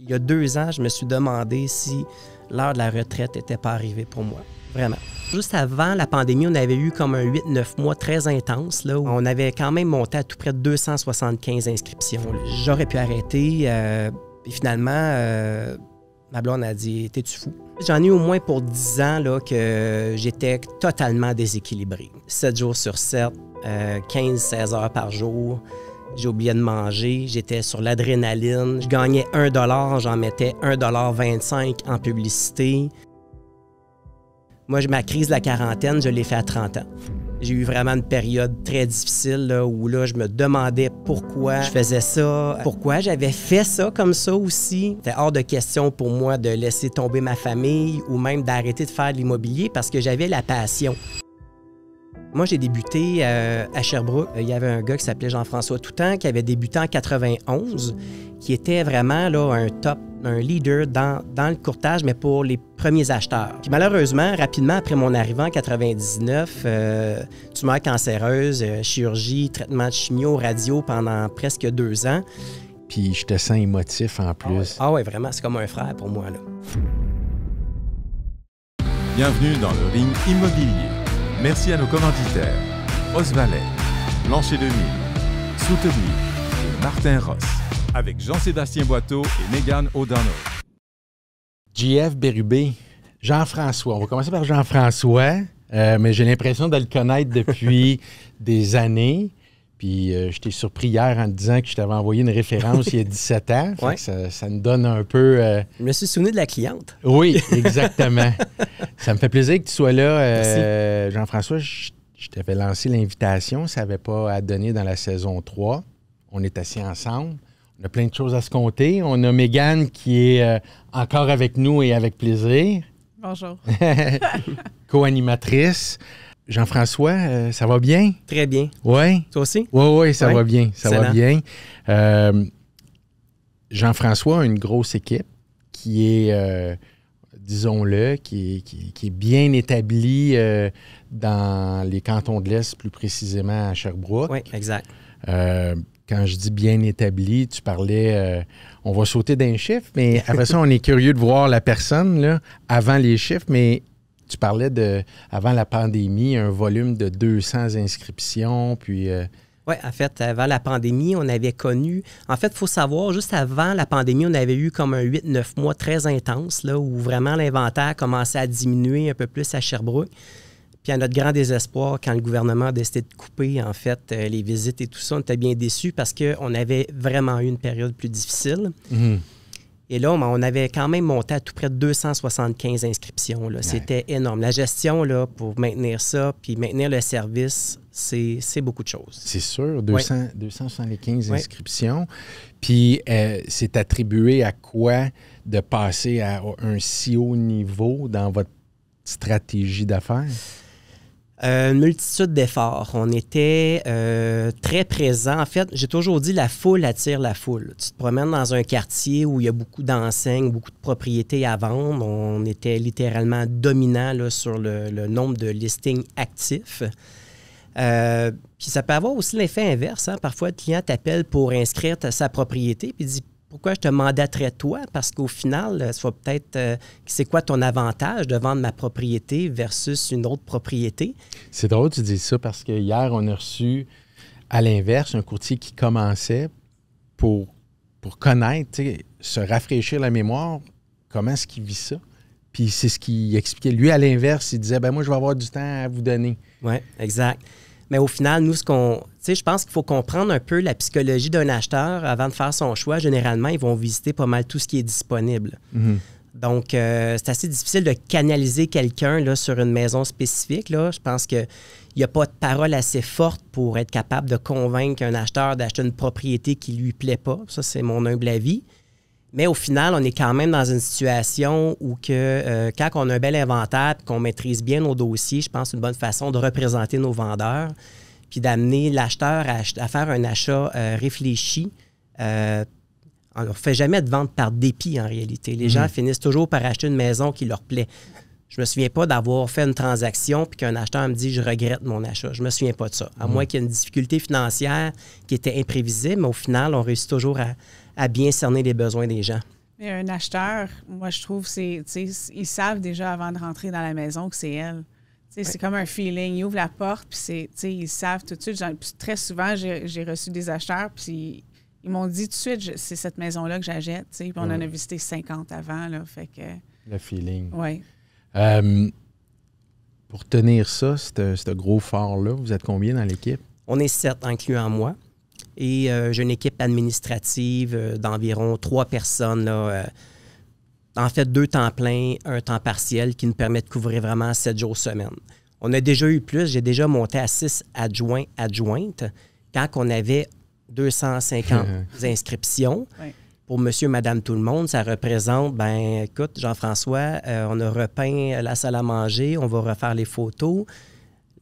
Il y a 2 ans, je me suis demandé si l'heure de la retraite n'était pas arrivée pour moi. Vraiment. Juste avant la pandémie, on avait eu comme un 8-9 mois très intense, là, où on avait quand même monté à tout près de 275 inscriptions. J'aurais pu arrêter, et finalement, ma blonde a dit « T'es-tu fou? » J'en ai au moins pour 10 ans là, que j'étais totalement déséquilibré. 7 jours sur 7, 15-16 heures par jour. J'ai oublié de manger, j'étais sur l'adrénaline. Je gagnais 1 $, j'en mettais 1,25 $ en publicité. Moi, ma crise de la quarantaine, je l'ai fait à 30 ans. J'ai eu vraiment une période très difficile là, où là, je me demandais pourquoi je faisais ça, pourquoi j'avais fait ça comme ça aussi. C'était hors de question pour moi de laisser tomber ma famille ou même d'arrêter de faire de l'immobilier parce que j'avais la passion. Moi, j'ai débuté à Sherbrooke. Il y avait un gars qui s'appelait Jean-François Toutant qui avait débuté en 91, qui était vraiment là, un leader dans le courtage, mais pour les premiers acheteurs. Puis malheureusement, rapidement après mon arrivée en 99, tumeur cancéreuse, chirurgie, traitement de chimio, radio pendant presque 2 ans. Puis je te sens émotif en plus. Ah ouais, vraiment, c'est comme un frère pour moi, là. Bienvenue dans le ring immobilier. Merci à nos commanditaires, Osvalet, Blanchet 2000, Souteby et Martin Ross, avec Jean-Sébastien Boiteau et Mégane O'Donnell. JF Bérubé, Jean-François. On va commencer par Jean-François, mais j'ai l'impression de le connaître depuis des années. Puis je t'ai surpris hier en te disant que je t'avais envoyé une référence il y a 17 ans. Ouais. Ça nous donne un peu... Je me suis souvenu de la cliente. Oui, exactement. Ça me fait plaisir que tu sois là. Jean-François, je t'avais lancé l'invitation. Ça n'avait pas à donner dans la saison 3. On est assis ensemble. On a plein de choses à se compter. On a Mégane qui est encore avec nous et avec plaisir. Bonjour. Co-animatrice. Jean-François, ça va bien? Très bien. Oui? Toi aussi? Oui, ça Ouais. va bien. Ça Excellent. va bien. Jean-François a une grosse équipe qui est, disons-le, qui est bien établie dans les cantons de l'Est, plus précisément à Sherbrooke. Oui, exact. Quand je dis bien établi, tu parlais, on va sauter d'un chiffre, mais après ça, on est curieux de voir la personne là, avant les chiffres, mais tu parlais de, avant la pandémie, un volume de 200 inscriptions, puis... Oui, en fait, avant la pandémie, on avait connu... En fait, il faut savoir, juste avant la pandémie, on avait eu comme un 8-9 mois très intense, là, où vraiment l'inventaire commençait à diminuer un peu plus à Sherbrooke. Puis à notre grand désespoir, quand le gouvernement a décidé de couper, en fait, les visites et tout ça, on était bien déçus parce qu'on avait vraiment eu une période plus difficile. Mhm. Et là, on avait quand même monté à tout près de 275 inscriptions. Là. C'était énorme. La gestion, là, pour maintenir ça, puis maintenir le service, c'est beaucoup de choses. C'est sûr, 275 Ouais. inscriptions. Puis c'est attribué à quoi de passer à un si haut niveau dans votre stratégie d'affaires? Une multitude d'efforts. On était très présents. En fait, j'ai toujours dit la foule attire la foule. Tu te promènes dans un quartier où il y a beaucoup d'enseignes, beaucoup de propriétés à vendre. On était littéralement dominant là, sur le nombre de listings actifs. Puis ça peut avoir aussi l'effet inverse. Hein? Parfois, le client t'appelle pour inscrire sa propriété puis dit pourquoi je te mandaterais toi? Parce qu'au final, ça va peut-être... c'est quoi ton avantage de vendre ma propriété versus une autre propriété? C'est drôle que tu dis ça parce que hier, on a reçu, à l'inverse, un courtier qui commençait pour connaître, se rafraîchir la mémoire, comment est-ce qu'il vit ça. Puis c'est ce qu'il expliquait. Lui, à l'inverse, il disait, moi, je vais avoir du temps à vous donner. Oui, exact. Mais au final, nous, je pense qu'il faut comprendre un peu la psychologie d'un acheteur avant de faire son choix. Généralement, ils vont visiter pas mal tout ce qui est disponible. Mm-hmm. Donc, c'est assez difficile de canaliser quelqu'un là, sur une maison spécifique. Là. Je pense qu'il n'y a pas de parole assez forte pour être capable de convaincre un acheteur d'acheter une propriété qui ne lui plaît pas. Ça, c'est mon humble avis. Mais au final, on est quand même dans une situation où quand on a un bel inventaire et qu'on maîtrise bien nos dossiers, je pense que c'est une bonne façon de représenter nos vendeurs puis d'amener l'acheteur à faire un achat réfléchi. On ne fait jamais de vente par dépit, en réalité. Les gens finissent toujours par acheter une maison qui leur plaît. Je me souviens pas d'avoir fait une transaction puis qu'un acheteur me dit « je regrette mon achat ». Je me souviens pas de ça. À moins qu'il y ait une difficulté financière qui était imprévisible, mais au final, on réussit toujours à bien cerner les besoins des gens. Mais un acheteur, moi, je trouve, ils savent déjà avant de rentrer dans la maison que c'est elle. C'est comme un feeling. Ils ouvrent la porte, puis ils savent tout de suite. Puis très souvent, j'ai reçu des acheteurs, puis ils m'ont dit tout de suite, c'est cette maison-là que j'achète. Puis on en a visité 50 avant. Là, fait que, le feeling. Oui. Pour tenir ça, ce gros fort-là, vous êtes combien dans l'équipe? On est 7, incluant moi. Et j'ai une équipe administrative d'environ 3 personnes. Là, en fait, 2 temps plein, 1 temps partiel qui nous permet de couvrir vraiment 7 jours semaine. On a déjà eu plus. J'ai déjà monté à 6 adjointes quand on avait 250 inscriptions. Oui. Pour monsieur, madame, tout le monde, ça représente, écoute, Jean-François, on a repeint la salle à manger, on va refaire les photos.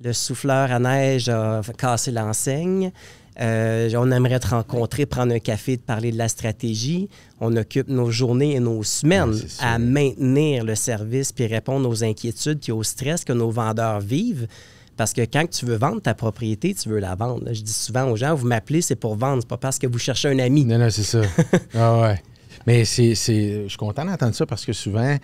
Le souffleur à neige a cassé l'enseigne. On aimerait te rencontrer, prendre un café, te parler de la stratégie. On occupe nos journées et nos semaines à maintenir le service puis répondre aux inquiétudes et au stress que nos vendeurs vivent. Parce que quand tu veux vendre ta propriété, tu veux la vendre. Je dis souvent aux gens, vous m'appelez, c'est pour vendre, c'est pas parce que vous cherchez un ami. Non, c'est ça. Ah ouais. Mais je suis content d'entendre ça parce que souvent,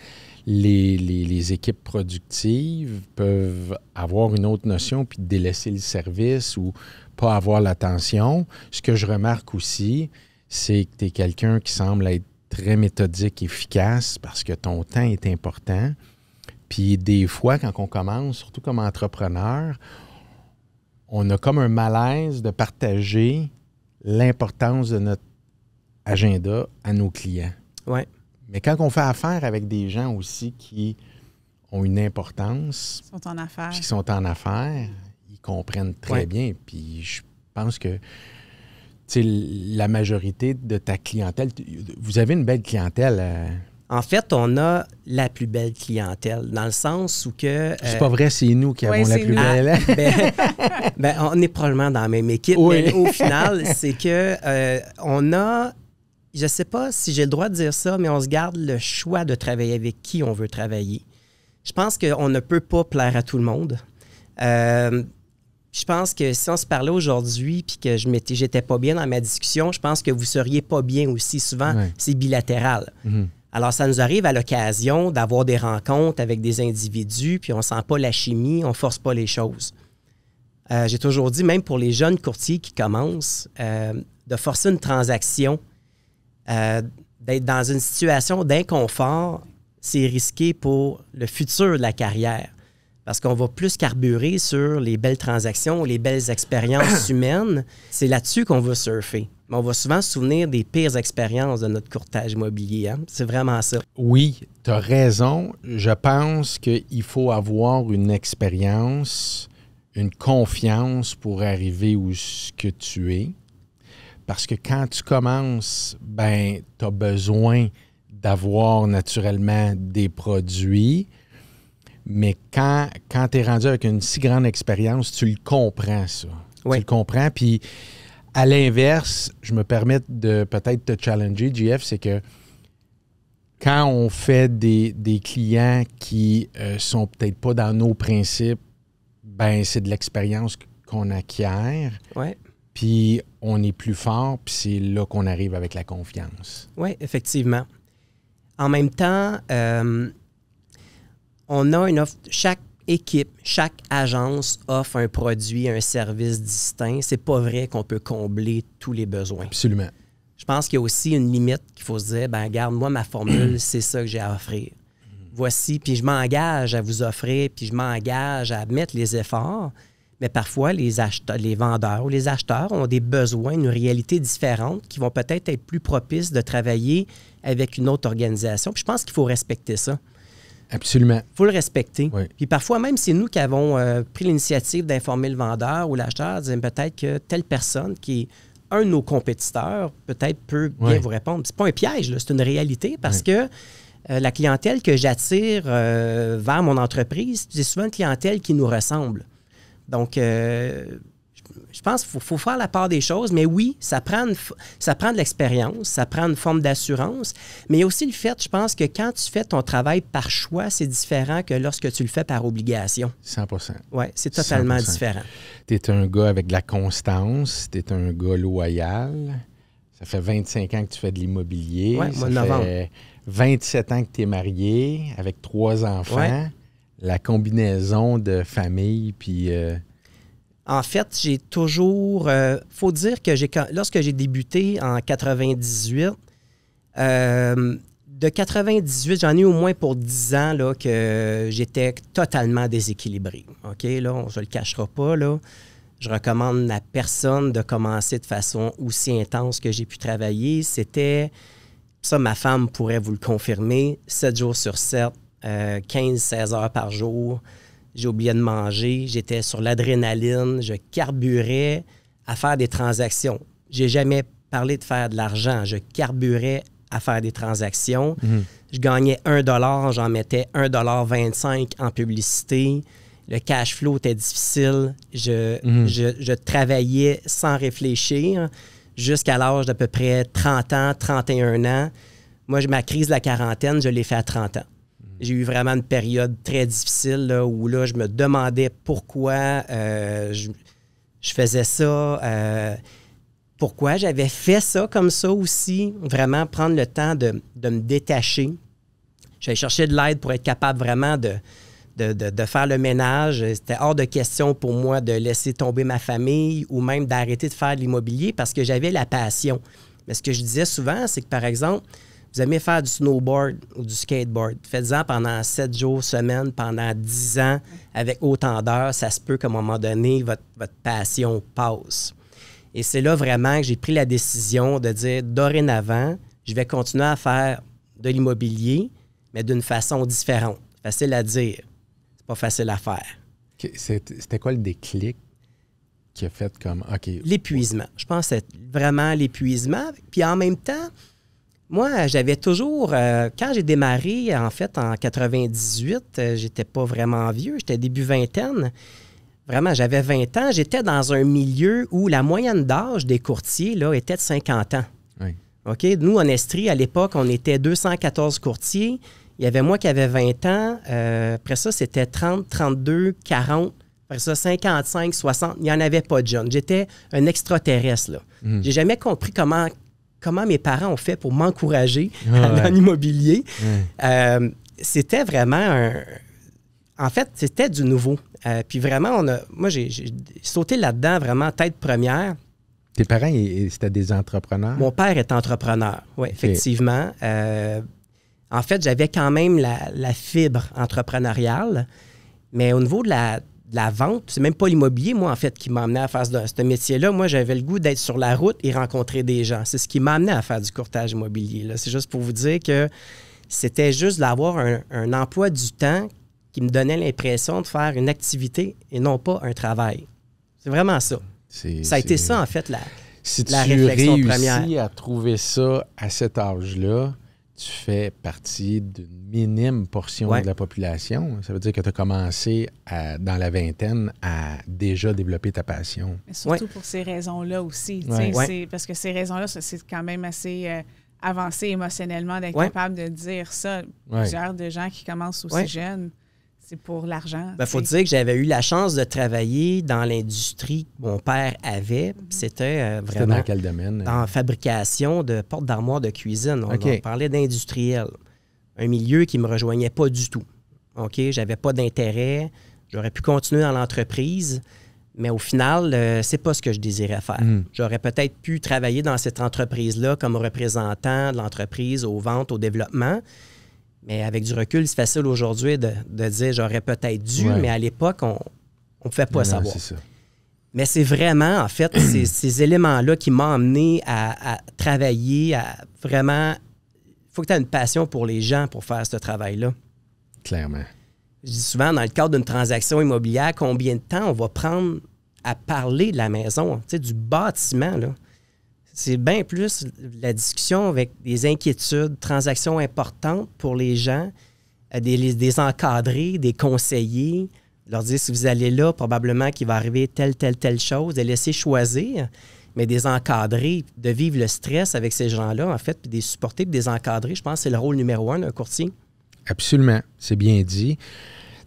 les équipes productives peuvent avoir une autre notion puis délaisser le service ou pas avoir l'attention. Ce que je remarque aussi, c'est que tu es quelqu'un qui semble être très méthodique, efficace parce que ton temps est important. Puis des fois, quand on commence, surtout comme entrepreneur, on a comme un malaise de partager l'importance de notre agenda à nos clients. Ouais. Mais quand on fait affaire avec des gens aussi qui ont une importance, Ils sont en affaires. qui sont en affaires, ils comprennent très bien. Puis je pense que la majorité de ta clientèle, vous avez une belle clientèle. En fait, on a la plus belle clientèle, dans le sens où que... c'est pas vrai, c'est nous qui avons la plus belle. On est probablement dans la même équipe, mais au final, c'est que on a... Je sais pas si j'ai le droit de dire ça, mais on se garde le choix de travailler avec qui on veut travailler. Je pense qu'on ne peut pas plaire à tout le monde. Je pense que si on se parlait aujourd'hui puis que j'étais pas bien dans ma discussion, je pense que vous seriez pas bien aussi. Souvent, c'est bilatéral. Mm-hmm. Alors, ça nous arrive à l'occasion d'avoir des rencontres avec des individus, puis on sent pas la chimie, on force pas les choses. J'ai toujours dit, même pour les jeunes courtiers qui commencent, de forcer une transaction, d'être dans une situation d'inconfort, c'est risqué pour le futur de la carrière. Parce qu'on va plus carburer sur les belles transactions, les belles expériences humaines. C'est là-dessus qu'on va surfer. Mais on va souvent se souvenir des pires expériences de notre courtage immobilier. Hein? C'est vraiment ça. Oui, tu as raison. Je pense qu'il faut avoir une expérience, une confiance pour arriver où ce que tu es. Parce que quand tu commences, tu as besoin d'avoir naturellement des produits. Mais quand tu es rendu avec une si grande expérience, tu le comprends, ça. Oui. Tu le comprends. Puis, à l'inverse, je me permets de peut-être te challenger, JF, c'est que quand on fait des clients qui sont peut-être pas dans nos principes, c'est de l'expérience qu'on acquiert. Ouais. Puis on est plus fort, puis c'est là qu'on arrive avec la confiance. Oui, effectivement. En même temps, on a une offre. Chaque équipe, chaque agence offre un produit, un service distinct. C'est pas vrai qu'on peut combler tous les besoins. Absolument. Je pense qu'il y a aussi une limite qu'il faut se dire, regarde, moi, ma formule, c'est ça que j'ai à offrir. Voici, puis je m'engage à vous offrir, puis je m'engage à mettre les efforts. Mais parfois, les vendeurs ou les acheteurs ont des besoins, une réalité différente qui vont peut-être être plus propices de travailler avec une autre organisation. Puis je pense qu'il faut respecter ça. Absolument. Il faut le respecter. Oui. Puis parfois, même c'est nous qui avons pris l'initiative d'informer le vendeur ou l'acheteur, disant peut-être que telle personne qui est un de nos compétiteurs, peut-être peut bien vous répondre. C'est pas un piège, là, c'est une réalité parce que la clientèle que j'attire vers mon entreprise, c'est souvent une clientèle qui nous ressemble. Donc, je pense qu'il faut faire la part des choses, mais oui, ça prend de l'expérience, ça prend une forme d'assurance, mais il y a aussi le fait, je pense, que quand tu fais ton travail par choix, c'est différent que lorsque tu le fais par obligation. 100%. Oui, c'est totalement 100%. différent. Tu es un gars avec de la constance, tu es un gars loyal, Ça fait 25 ans que tu fais de l'immobilier. Ouais, ça novembre. fait 27 ans que tu es marié avec 3 enfants. Ouais. La combinaison de famille, puis... En fait, j'ai toujours... faut dire que lorsque j'ai débuté en 98, de 98, j'en ai au moins pour 10 ans là, que j'étais totalement déséquilibré. OK? Là, on ne se le cachera pas. Là. Je recommande à personne de commencer de façon aussi intense que j'ai pu travailler. C'était... Ça, ma femme pourrait vous le confirmer. 7 jours sur 7, 15-16 heures par jour. J'ai oublié de manger. J'étais sur l'adrénaline. Je carburais à faire des transactions. J'ai jamais parlé de faire de l'argent. Je carburais à faire des transactions. Je gagnais 1 $, j'en mettais 1,25 $ en publicité. Le cash flow était difficile. Je travaillais sans réfléchir jusqu'à l'âge d'à peu près 30 ans, 31 ans. Moi, ma crise de la quarantaine, je l'ai fait à 30 ans. J'ai eu vraiment une période très difficile là, où là, je me demandais pourquoi je faisais ça, pourquoi j'avais fait ça comme ça aussi. Vraiment prendre le temps de me détacher. J'allais chercher de l'aide pour être capable vraiment de faire le ménage. C'était hors de question pour moi de laisser tomber ma famille ou même d'arrêter de faire de l'immobilier parce que j'avais la passion. Mais ce que je disais souvent, c'est que, par exemple, vous aimez faire du snowboard ou du skateboard. Faites-en pendant 7 jours, semaine, pendant 10 ans, avec autant d'heures. Ça se peut qu'à un moment donné, votre passion passe. Et c'est là vraiment que j'ai pris la décision de dire, dorénavant, je vais continuer à faire de l'immobilier, mais d'une façon différente. Facile à dire. C'est pas facile à faire. C'était quoi le déclic qui a fait comme... OK. L'épuisement. Je pense que c'est vraiment l'épuisement. Puis en même temps, moi, j'avais toujours... quand j'ai démarré, en fait, en 98, j'étais pas vraiment vieux. J'étais début vingtaine. Vraiment, j'avais 20 ans. J'étais dans un milieu où la moyenne d'âge des courtiers là, était de 50 ans. Oui. OK? Nous, en Estrie, à l'époque, on était 214 courtiers. Il y avait moi qui avais 20 ans. Après ça, c'était 30, 32, 40. Après ça, 55, 60. Il n'y en avait pas de jeunes. J'étais un extraterrestre. Là. J'ai jamais compris comment mes parents ont fait pour m'encourager en immobilier. C'était vraiment En fait, c'était du nouveau. Puis vraiment, moi, j'ai sauté là-dedans vraiment tête première. Tes parents, c'était des entrepreneurs? Mon père est entrepreneur, oui, effectivement. En fait, j'avais quand même la fibre entrepreneuriale, mais au niveau de la vente, c'est même pas l'immobilier, moi, en fait, qui m'a amené à faire ce métier-là. Moi, j'avais le goût d'être sur la route et rencontrer des gens. C'est ce qui m'a amené à faire du courtage immobilier. Là. C'est juste pour vous dire que c'était juste d'avoir un emploi du temps qui me donnait l'impression de faire une activité et non pas un travail. C'est vraiment ça. Ça a été ça, en fait, la réflexion première. Si tu réussis à trouver ça à cet âge-là, tu fais partie d'une minime portion de la population. Ça veut dire que tu as commencé dans la vingtaine à déjà développer ta passion. Mais surtout pour ces raisons-là aussi. Parce que ces raisons-là, c'est quand même assez avancé émotionnellement d'être capable de dire ça. Plusieurs de gens qui commencent aussi jeunes. C'est pour l'argent. Il faut dire que j'avais eu la chance de travailler dans l'industrie que mon père avait. C'était vraiment... C'était dans quel domaine? En fabrication de portes d'armoires de cuisine. On parlait d'industriel. Un milieu qui ne me rejoignait pas du tout. OK? J'avais pas d'intérêt. J'aurais pu continuer dans l'entreprise, mais au final, c'est pas ce que je désirais faire. J'aurais peut-être pu travailler dans cette entreprise-là comme représentant de l'entreprise aux ventes, au développement. Mais avec du recul, c'est facile aujourd'hui de dire j'aurais peut-être dû, mais à l'époque, on ne pouvait pas savoir. C'est ça. Mais c'est vraiment, en fait, ces éléments-là qui m'ont amené à travailler, à vraiment... Il faut que tu aies une passion pour les gens pour faire ce travail-là. Clairement. Je dis souvent, dans le cadre d'une transaction immobilière, combien de temps on va prendre à parler de la maison, du bâtiment, là? C'est bien plus la discussion avec des inquiétudes, transactions importantes pour les gens, des encadrés, des conseillers, leur dire si vous allez là, probablement qu'il va arriver telle chose, de laisser choisir, mais des encadrés, de vivre le stress avec ces gens-là, en fait, puis des supporter, puis des encadrer, je pense que c'est le rôle numéro 1 d'un courtier. Absolument, c'est bien dit.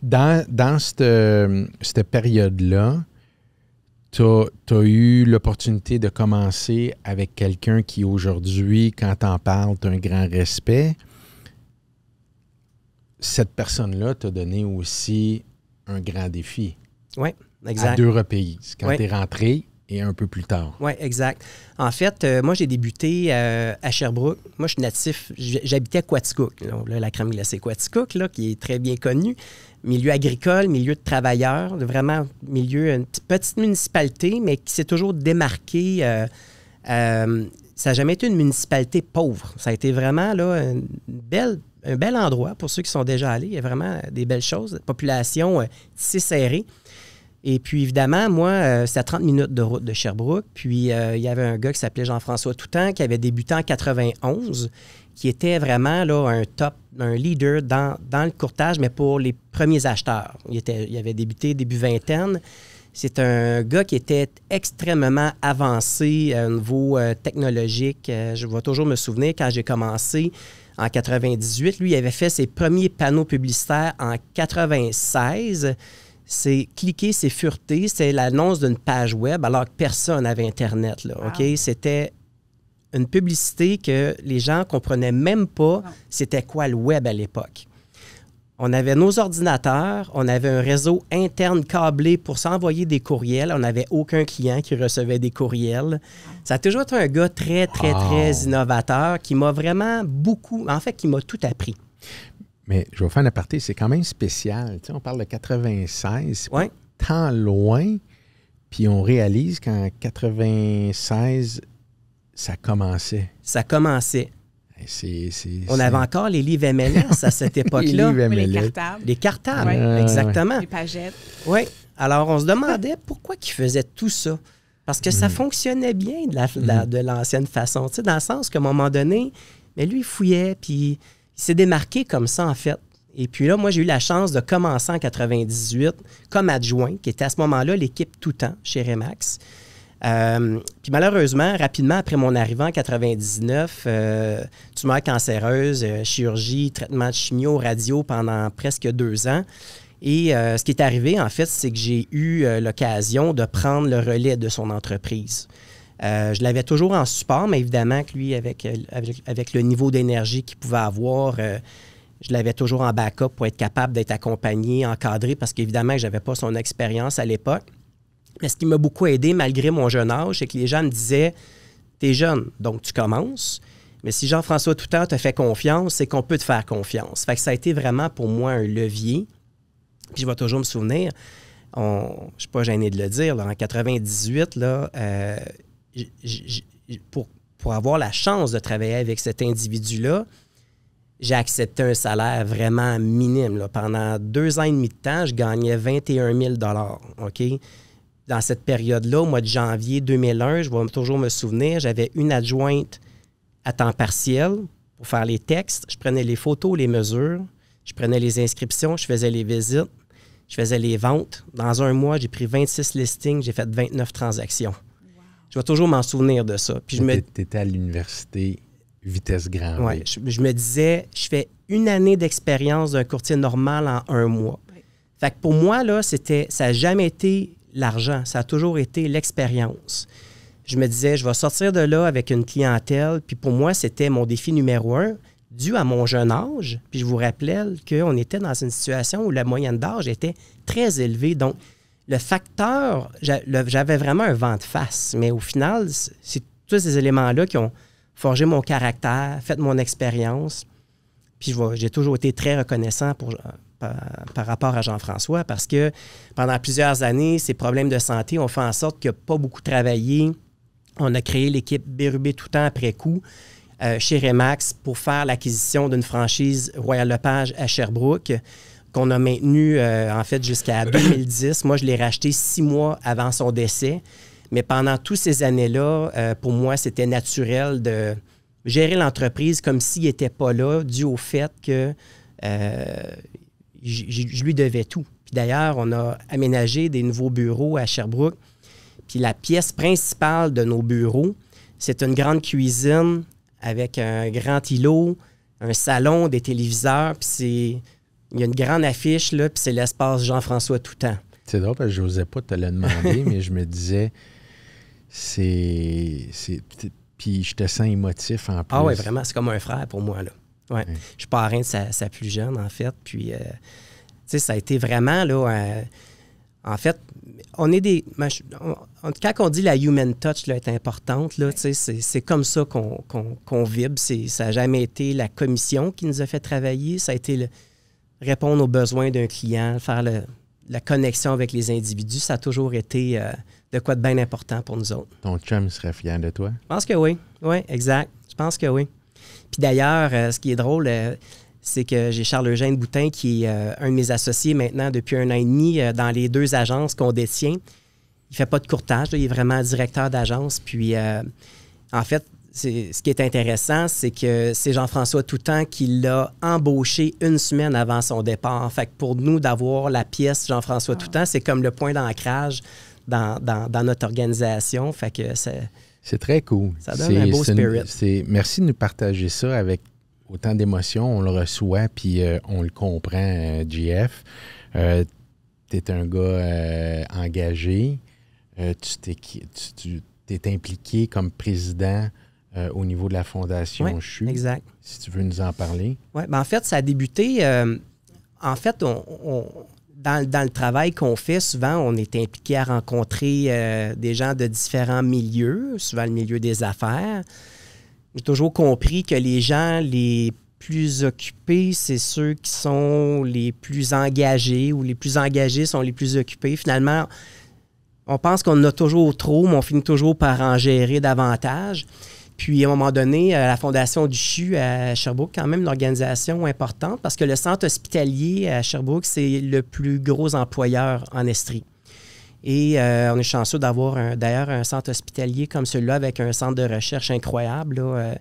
Dans cette période-là, tu as eu l'opportunité de commencer avec quelqu'un qui, aujourd'hui, quand t'en parles, tu as un grand respect. Cette personne-là t'a donné aussi un grand défi. Oui, exact. À 2 reprises, quand Oui. tu es rentré et un peu plus tard. Oui, exact. En fait, moi, j'ai débuté à Sherbrooke. Moi, je suis natif. J'habitais à Quaticook. Là, la crème glacée Quaticook, là, qui est très bien connue. Milieu agricole, milieu de travailleurs, vraiment une petite municipalité, mais qui s'est toujours démarquée. Ça n'a jamais été une municipalité pauvre. Ça a été vraiment là, un bel endroit pour ceux qui sont déjà allés. Il y a vraiment des belles choses. La population tissée serrée. Et puis, évidemment, moi, c'était à 30 minutes de route de Sherbrooke. Puis, il y avait un gars qui s'appelait Jean-François Toutant, qui avait débuté en 91, qui était vraiment là, un leader dans le courtage, mais pour les premiers acheteurs. Il avait débuté début vingtaine. C'est un gars qui était extrêmement avancé au niveau technologique. Je vais toujours me souvenir, quand j'ai commencé en 98, lui, il avait fait ses premiers panneaux publicitaires en 96. C'est cliquer, c'est fureter, c'est l'annonce d'une page web alors que personne n'avait Internet. Là, OK? Wow. C'était une publicité que les gens ne comprenaient même pas c'était quoi le web à l'époque. On avait nos ordinateurs, on avait un réseau interne câblé pour s'envoyer des courriels. On n'avait aucun client qui recevait des courriels. Ça a toujours été un gars très innovateur qui m'a vraiment beaucoup, en fait, qui m'a tout appris. Mais je vais faire un aparté, c'est quand même spécial. Tu sais, on parle de 96, c'est pas tant loin, puis on réalise qu'en 96, ça commençait. Ça commençait. On avait encore les livres MLS à cette époque-là. Les cartables. Les cartables, exactement. Les pagettes. Oui. Alors, on se demandait pourquoi ils faisaient tout ça. Parce que ça fonctionnait bien de l'ancienne façon. Tu sais, dans le sens qu'à un moment donné, mais lui, il fouillait, puis il s'est démarqué comme ça, en fait. Et puis là, moi, j'ai eu la chance de commencer en 98 comme adjoint, qui était à ce moment-là l'équipe Toutant chez Remax. Puis malheureusement, rapidement après mon arrivée en 99, tumeur cancéreuse, chirurgie, traitement de chimio, radio pendant presque 2 ans. Et ce qui est arrivé, en fait, c'est que j'ai eu l'occasion de prendre le relais de son entreprise. Je l'avais toujours en support, mais évidemment que lui, avec le niveau d'énergie qu'il pouvait avoir, je l'avais toujours en backup pour être capable d'être accompagné, encadré, parce qu'évidemment que je n'avais pas son expérience à l'époque. Mais ce qui m'a beaucoup aidé, malgré mon jeune âge, c'est que les gens me disaient « T'es jeune, donc tu commences. Mais si Jean-François Toutant te fait confiance, c'est qu'on peut te faire confiance. » Fait que ça a été vraiment pour moi un levier. Puis je vais toujours me souvenir, je ne suis pas gêné de le dire, là, en 98, là, pour avoir la chance de travailler avec cet individu-là, j'ai accepté un salaire vraiment minime. Là. Pendant 2 ans et demi de temps, je gagnais 21 000 OK? Dans cette période-là, au mois de janvier 2001, je vais toujours me souvenir, j'avais une adjointe à temps partiel pour faire les textes. Je prenais les photos, les mesures, je prenais les inscriptions, je faisais les visites, je faisais les ventes. Dans un mois, j'ai pris 26 listings, j'ai fait 29 transactions. Wow. Je vais toujours m'en souvenir de ça. Puis tu étais à l'université vitesse grand V. Oui, je me disais, je fais 1 année d'expérience d'un courtier normal en 1 mois. Oui. Fait que pour moi, là, ça n'a jamais été l'argent, ça a toujours été l'expérience. Je me disais, je vais sortir de là avec une clientèle, puis pour moi, c'était mon défi numéro 1, dû à mon jeune âge. Puis je vous rappelais qu'on était dans une situation où la moyenne d'âge était très élevée. Donc, le facteur, j'avais vraiment un vent de face, mais au final, c'est tous ces éléments-là qui ont forgé mon caractère, fait mon expérience. Puis j'ai toujours été très reconnaissant par rapport à Jean-François parce que pendant plusieurs années, ses problèmes de santé ont fait en sorte qu'il n'a pas beaucoup travaillé. On a créé l'équipe Bérubé Toutant après coup chez Remax pour faire l'acquisition d'une franchise Royal Lepage à Sherbrooke qu'on a maintenue en fait jusqu'à 2010. Moi, je l'ai racheté 6 mois avant son décès. Mais pendant toutes ces années-là, pour moi, c'était naturel de gérer l'entreprise comme s'il n'était pas là, dû au fait que je lui devais tout. Puis d'ailleurs, on a aménagé des nouveaux bureaux à Sherbrooke. Puis la pièce principale de nos bureaux, c'est une grande cuisine avec un grand îlot, un salon, des téléviseurs. Puis il y a une grande affiche, là, puis c'est l'espace Jean-François Toutant. C'est drôle parce que je n'osais pas te le demander, mais je me disais, puis je te sens émotif en plus. Ah oui, vraiment, c'est comme un frère pour moi, là. Ouais. Je suis parrain de sa plus jeune, en fait. Puis, tu sais, ça a été vraiment, là, en fait, on est des... Quand on dit la human touch là, est importante, là, tu sais, c'est comme ça qu'on vibre. Ça n'a jamais été la commission qui nous a fait travailler. Ça a été répondre aux besoins d'un client, faire la connexion avec les individus. Ça a toujours été de quoi de bien important pour nous autres. Ton chum serait fier de toi? Je pense que oui. Oui, exact. Je pense que oui. Puis d'ailleurs, ce qui est drôle, c'est que j'ai Charles-Eugène Boutin, qui est un de mes associés maintenant depuis 1 an et demi dans les 2 agences qu'on détient. Il ne fait pas de courtage, là, il est vraiment directeur d'agence. Puis, en fait, ce qui est intéressant, c'est que c'est Jean-François Toutant qui l'a embauché 1 semaine avant son départ. Fait que pour nous, d'avoir la pièce Jean-François Toutant, c'est comme le point d'ancrage dans notre organisation. Fait que c'est très cool. Ça donne un beau spirit. Merci de nous partager ça avec autant d'émotions. On le reçoit, puis on le comprend, JF. Tu es un gars engagé. Tu t'es impliqué comme président au niveau de la Fondation CHU. Exact. Si tu veux nous en parler. Oui, en fait, ça a débuté... en fait, dans le travail qu'on fait, souvent, on est impliqué à rencontrer des gens de différents milieux, souvent le milieu des affaires. J'ai toujours compris que les gens les plus occupés, c'est ceux qui sont les plus engagés, ou les plus engagés sont les plus occupés. Finalement, on pense qu'on en a toujours trop, mais on finit toujours par en gérer davantage. Puis, à un moment donné, la Fondation du CHU à Sherbrooke, quand même une organisation importante, parce que le centre hospitalier à Sherbrooke, c'est le plus gros employeur en Estrie. Et on est chanceux d'avoir d'ailleurs un centre hospitalier comme celui-là, avec un centre de recherche incroyable, là.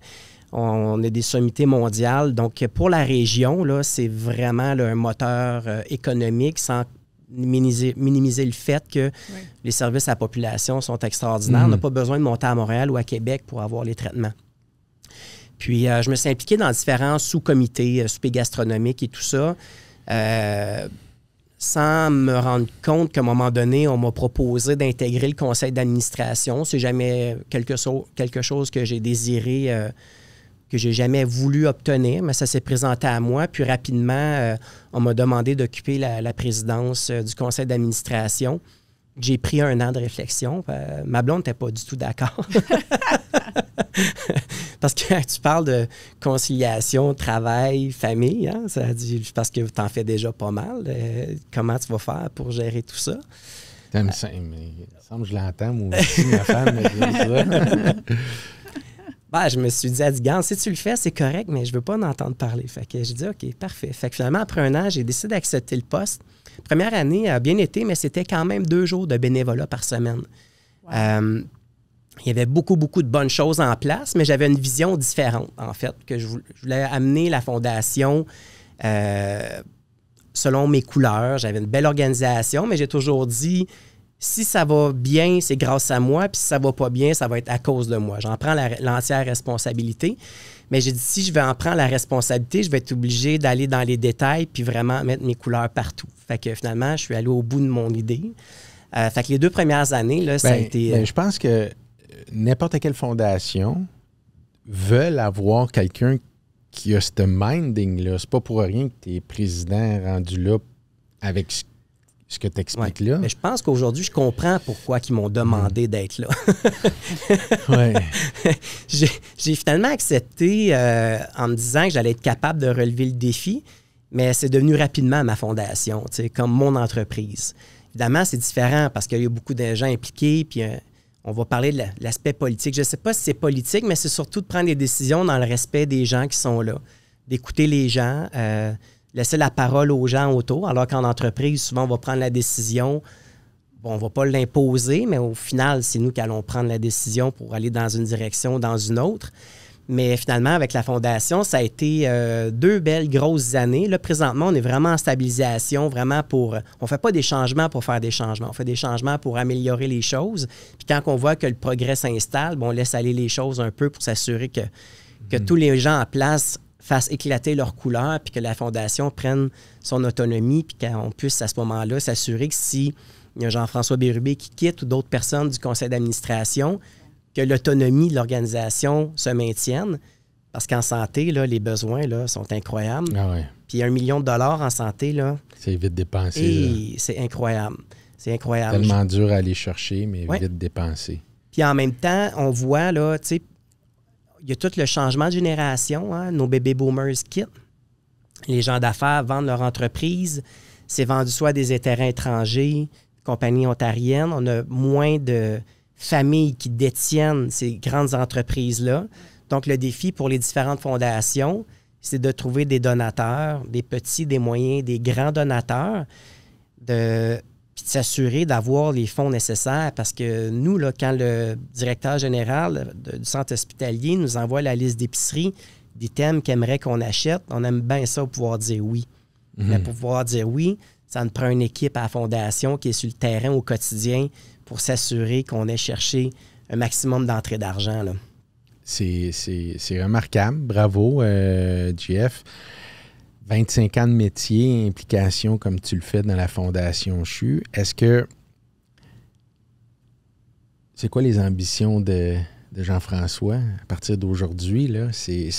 On a des sommités mondiales. Donc, pour la région, là, c'est vraiment là, un moteur économique, sans minimiser le fait que les services à la population sont extraordinaires. On n'a pas besoin de monter à Montréal ou à Québec pour avoir les traitements. Puis, je me suis impliqué dans différents sous-comités, soupers gastronomiques et tout ça, sans me rendre compte qu'à un moment donné, on m'a proposé d'intégrer le conseil d'administration. C'est jamais quelque chose que j'ai désiré, que j'ai jamais voulu obtenir, mais ça s'est présenté à moi. Puis rapidement, on m'a demandé d'occuper la présidence du conseil d'administration. J'ai pris 1 an de réflexion. Ma blonde n'était pas du tout d'accord. Parce que tu parles de conciliation, travail, famille, hein? Ça dit, parce que tu en fais déjà pas mal. Comment tu vas faire pour gérer tout ça? T'aimes ça, mais il semble que je l'entends, moi aussi, ma femme me dit ça. Ben, je me suis dit, Adigan, si tu le fais, c'est correct, mais je veux pas en entendre parler. Fait que j'ai dit, OK, parfait. Fait que finalement, après 1 an, j'ai décidé d'accepter le poste. Première année a bien été, mais c'était quand même 2 jours de bénévolat par semaine. Wow. Il y avait beaucoup, beaucoup de bonnes choses en place, mais j'avais une vision différente, en fait, que je voulais amener la Fondation selon mes couleurs. J'avais une belle organisation, mais j'ai toujours dit, si ça va bien, c'est grâce à moi, puis si ça va pas bien, ça va être à cause de moi. J'en prends l'entière responsabilité. Mais j'ai dit, si je vais en prendre la responsabilité, je vais être obligé d'aller dans les détails puis vraiment mettre mes couleurs partout. Fait que finalement, je suis allé au bout de mon idée. Fait que les 2 premières années, là, ça a été... je pense que n'importe quelle fondation veut avoir quelqu'un qui a ce minding-là. C'est pas pour rien que tu es président rendu là avec ce que tu expliques là. Mais je pense qu'aujourd'hui, je comprends pourquoi ils m'ont demandé d'être là. J'ai finalement accepté en me disant que j'allais être capable de relever le défi, mais c'est devenu rapidement ma fondation, comme mon entreprise. Évidemment, c'est différent parce qu'il y a beaucoup de gens impliqués, puis on va parler de l'aspect politique. Je ne sais pas si c'est politique, mais c'est surtout de prendre des décisions dans le respect des gens qui sont là, d'écouter les gens, laisser la parole aux gens autour, alors qu'en entreprise, souvent, on va prendre la décision. Bon, on ne va pas l'imposer, mais au final, c'est nous qui allons prendre la décision pour aller dans une direction ou dans une autre. Mais finalement, avec la Fondation, ça a été 2 belles grosses années. Là, présentement, on est vraiment en stabilisation, vraiment pour... On ne fait pas des changements pour faire des changements. On fait des changements pour améliorer les choses. Puis quand on voit que le progrès s'installe, on laisse aller les choses un peu pour s'assurer que tous les gens en place fassent éclater leurs couleurs, puis que la fondation prenne son autonomie, puis qu'on puisse à ce moment-là s'assurer que si il y a Jean-François Bérubé qui quitte ou d'autres personnes du conseil d'administration, que l'autonomie de l'organisation se maintienne. Parce qu'en santé, là, les besoins là, sont incroyables. Ah ouais. Puis 1 million de dollars en santé, là, c'est vite dépensé. et c'est incroyable. C'est incroyable. Tellement dur à aller chercher, mais Ouais. vite dépensé. Puis en même temps, on voit, là, tu sais, il y a tout le changement de génération. Hein? Nos baby boomers quittent. Les gens d'affaires vendent leur entreprise. C'est vendu soit à des terrains étrangers, compagnies ontariennes. On a moins de familles qui détiennent ces grandes entreprises-là. Donc, le défi pour les différentes fondations, c'est de trouver des donateurs, des petits, des moyens, des grands donateurs, puis de s'assurer d'avoir les fonds nécessaires. Parce que nous, là, quand le directeur général du centre hospitalier nous envoie la liste d'épicerie, d'items qu'il aimerait qu'on achète, on aime bien ça pour pouvoir dire oui. Mais pour pouvoir dire oui, ça nous prend une équipe à la fondation qui est sur le terrain au quotidien pour s'assurer qu'on ait cherché un maximum d'entrée d'argent, là. C'est remarquable. Bravo, JF. 25 ans de métier, implication comme tu le fais dans la Fondation CHU. Est-ce que... C'est quoi les ambitions de Jean-François à partir d'aujourd'hui? Là? C'est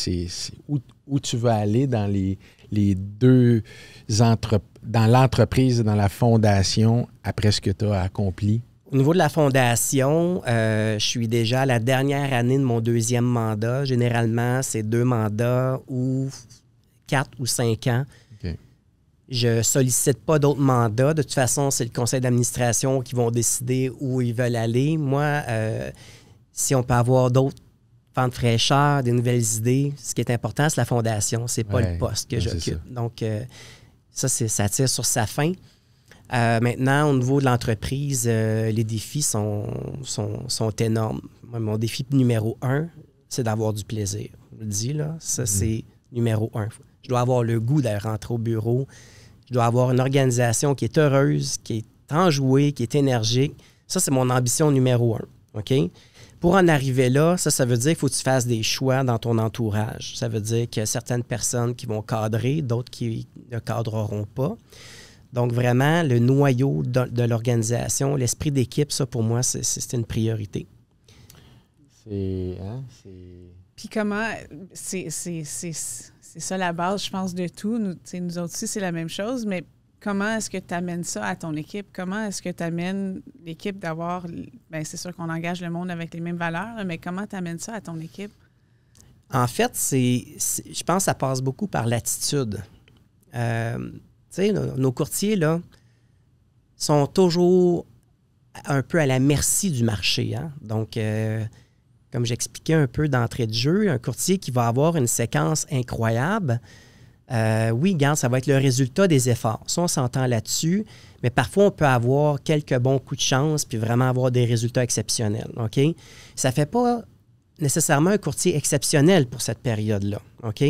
où tu veux aller dans les deux dans l'entreprise et dans la Fondation après ce que tu as accompli? Au niveau de la fondation, je suis déjà à la dernière année de mon 2e mandat. Généralement, c'est 2 mandats ou 4 ou 5 ans. Okay. Je ne sollicite pas d'autres mandats. De toute façon, c'est le conseil d'administration qui vont décider où ils veulent aller. Moi, si on peut avoir d'autres vents de fraîcheur, des nouvelles idées, ce qui est important, c'est la fondation. C'est pas le poste que j'occupe. Donc, ça tire sur sa fin. Maintenant, au niveau de l'entreprise, les défis sont énormes. Moi, mon défi numéro 1, c'est d'avoir du plaisir. Je le dis, là, ça, c'est numéro 1. Je dois avoir le goût d'aller rentrer au bureau. Je dois avoir une organisation qui est heureuse, qui est enjouée, qui est énergique. Ça, c'est mon ambition numéro 1. OK? Pour en arriver là, ça veut dire qu'il faut que tu fasses des choix dans ton entourage. Ça veut dire qu'il y a certaines personnes qui vont cadrer, d'autres qui ne cadreront pas. Donc, vraiment, le noyau de l'organisation, l'esprit d'équipe, ça, pour moi, c'est une priorité. Puis comment... C'est ça la base, je pense, de tout. Nous autres aussi, c'est la même chose, mais comment est-ce que tu amènes ça à ton équipe? Comment est-ce que tu amènes l'équipe d'avoir... Bien, c'est sûr qu'on engage le monde avec les mêmes valeurs, mais comment tu amènes ça à ton équipe? En fait, je pense que ça passe beaucoup par l'attitude. Tu sais, nos courtiers, là, sont toujours un peu à la merci du marché. Hein? Donc, comme j'expliquais un peu d'entrée de jeu, un courtier qui va avoir une séquence incroyable, oui, regarde, ça va être le résultat des efforts. Ça, on s'entend là-dessus, mais parfois, on peut avoir quelques bons coups de chance puis vraiment avoir des résultats exceptionnels. OK? Ça ne fait pas nécessairement un courtier exceptionnel pour cette période-là. OK?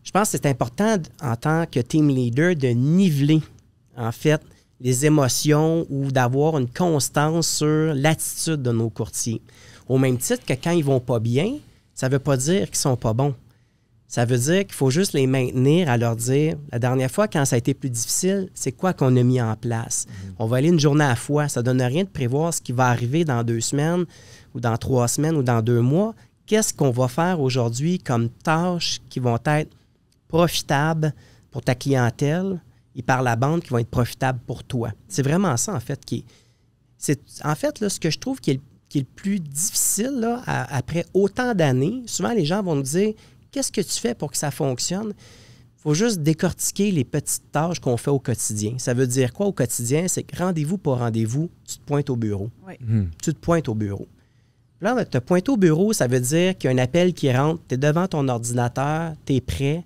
Je pense que c'est important en tant que team leader de niveler, en fait, les émotions ou d'avoir une constance sur l'attitude de nos courtiers. Au même titre que quand ils vont pas bien, ça ne veut pas dire qu'ils sont pas bons. Ça veut dire qu'il faut juste les maintenir à leur dire, la dernière fois, quand ça a été plus difficile, c'est quoi qu'on a mis en place? On va aller une journée à la fois. Ça ne donne rien de prévoir ce qui va arriver dans 2 semaines ou dans 3 semaines ou dans 2 mois. Qu'est-ce qu'on va faire aujourd'hui comme tâches qui vont être profitables pour ta clientèle et par la bande qui vont être profitables pour toi. C'est vraiment ça, en fait, en fait, là, ce que je trouve qui est le plus difficile, là, après autant d'années, souvent les gens vont nous dire « Qu'est-ce que tu fais pour que ça fonctionne? » Il faut juste décortiquer les petites tâches qu'on fait au quotidien. Ça veut dire quoi au quotidien? C'est que rendez-vous pour rendez-vous, tu te pointes au bureau. Oui. Tu te pointes au bureau. Là, te pointer au bureau, ça veut dire qu'il y a un appel qui rentre, tu es devant ton ordinateur, tu es prêt.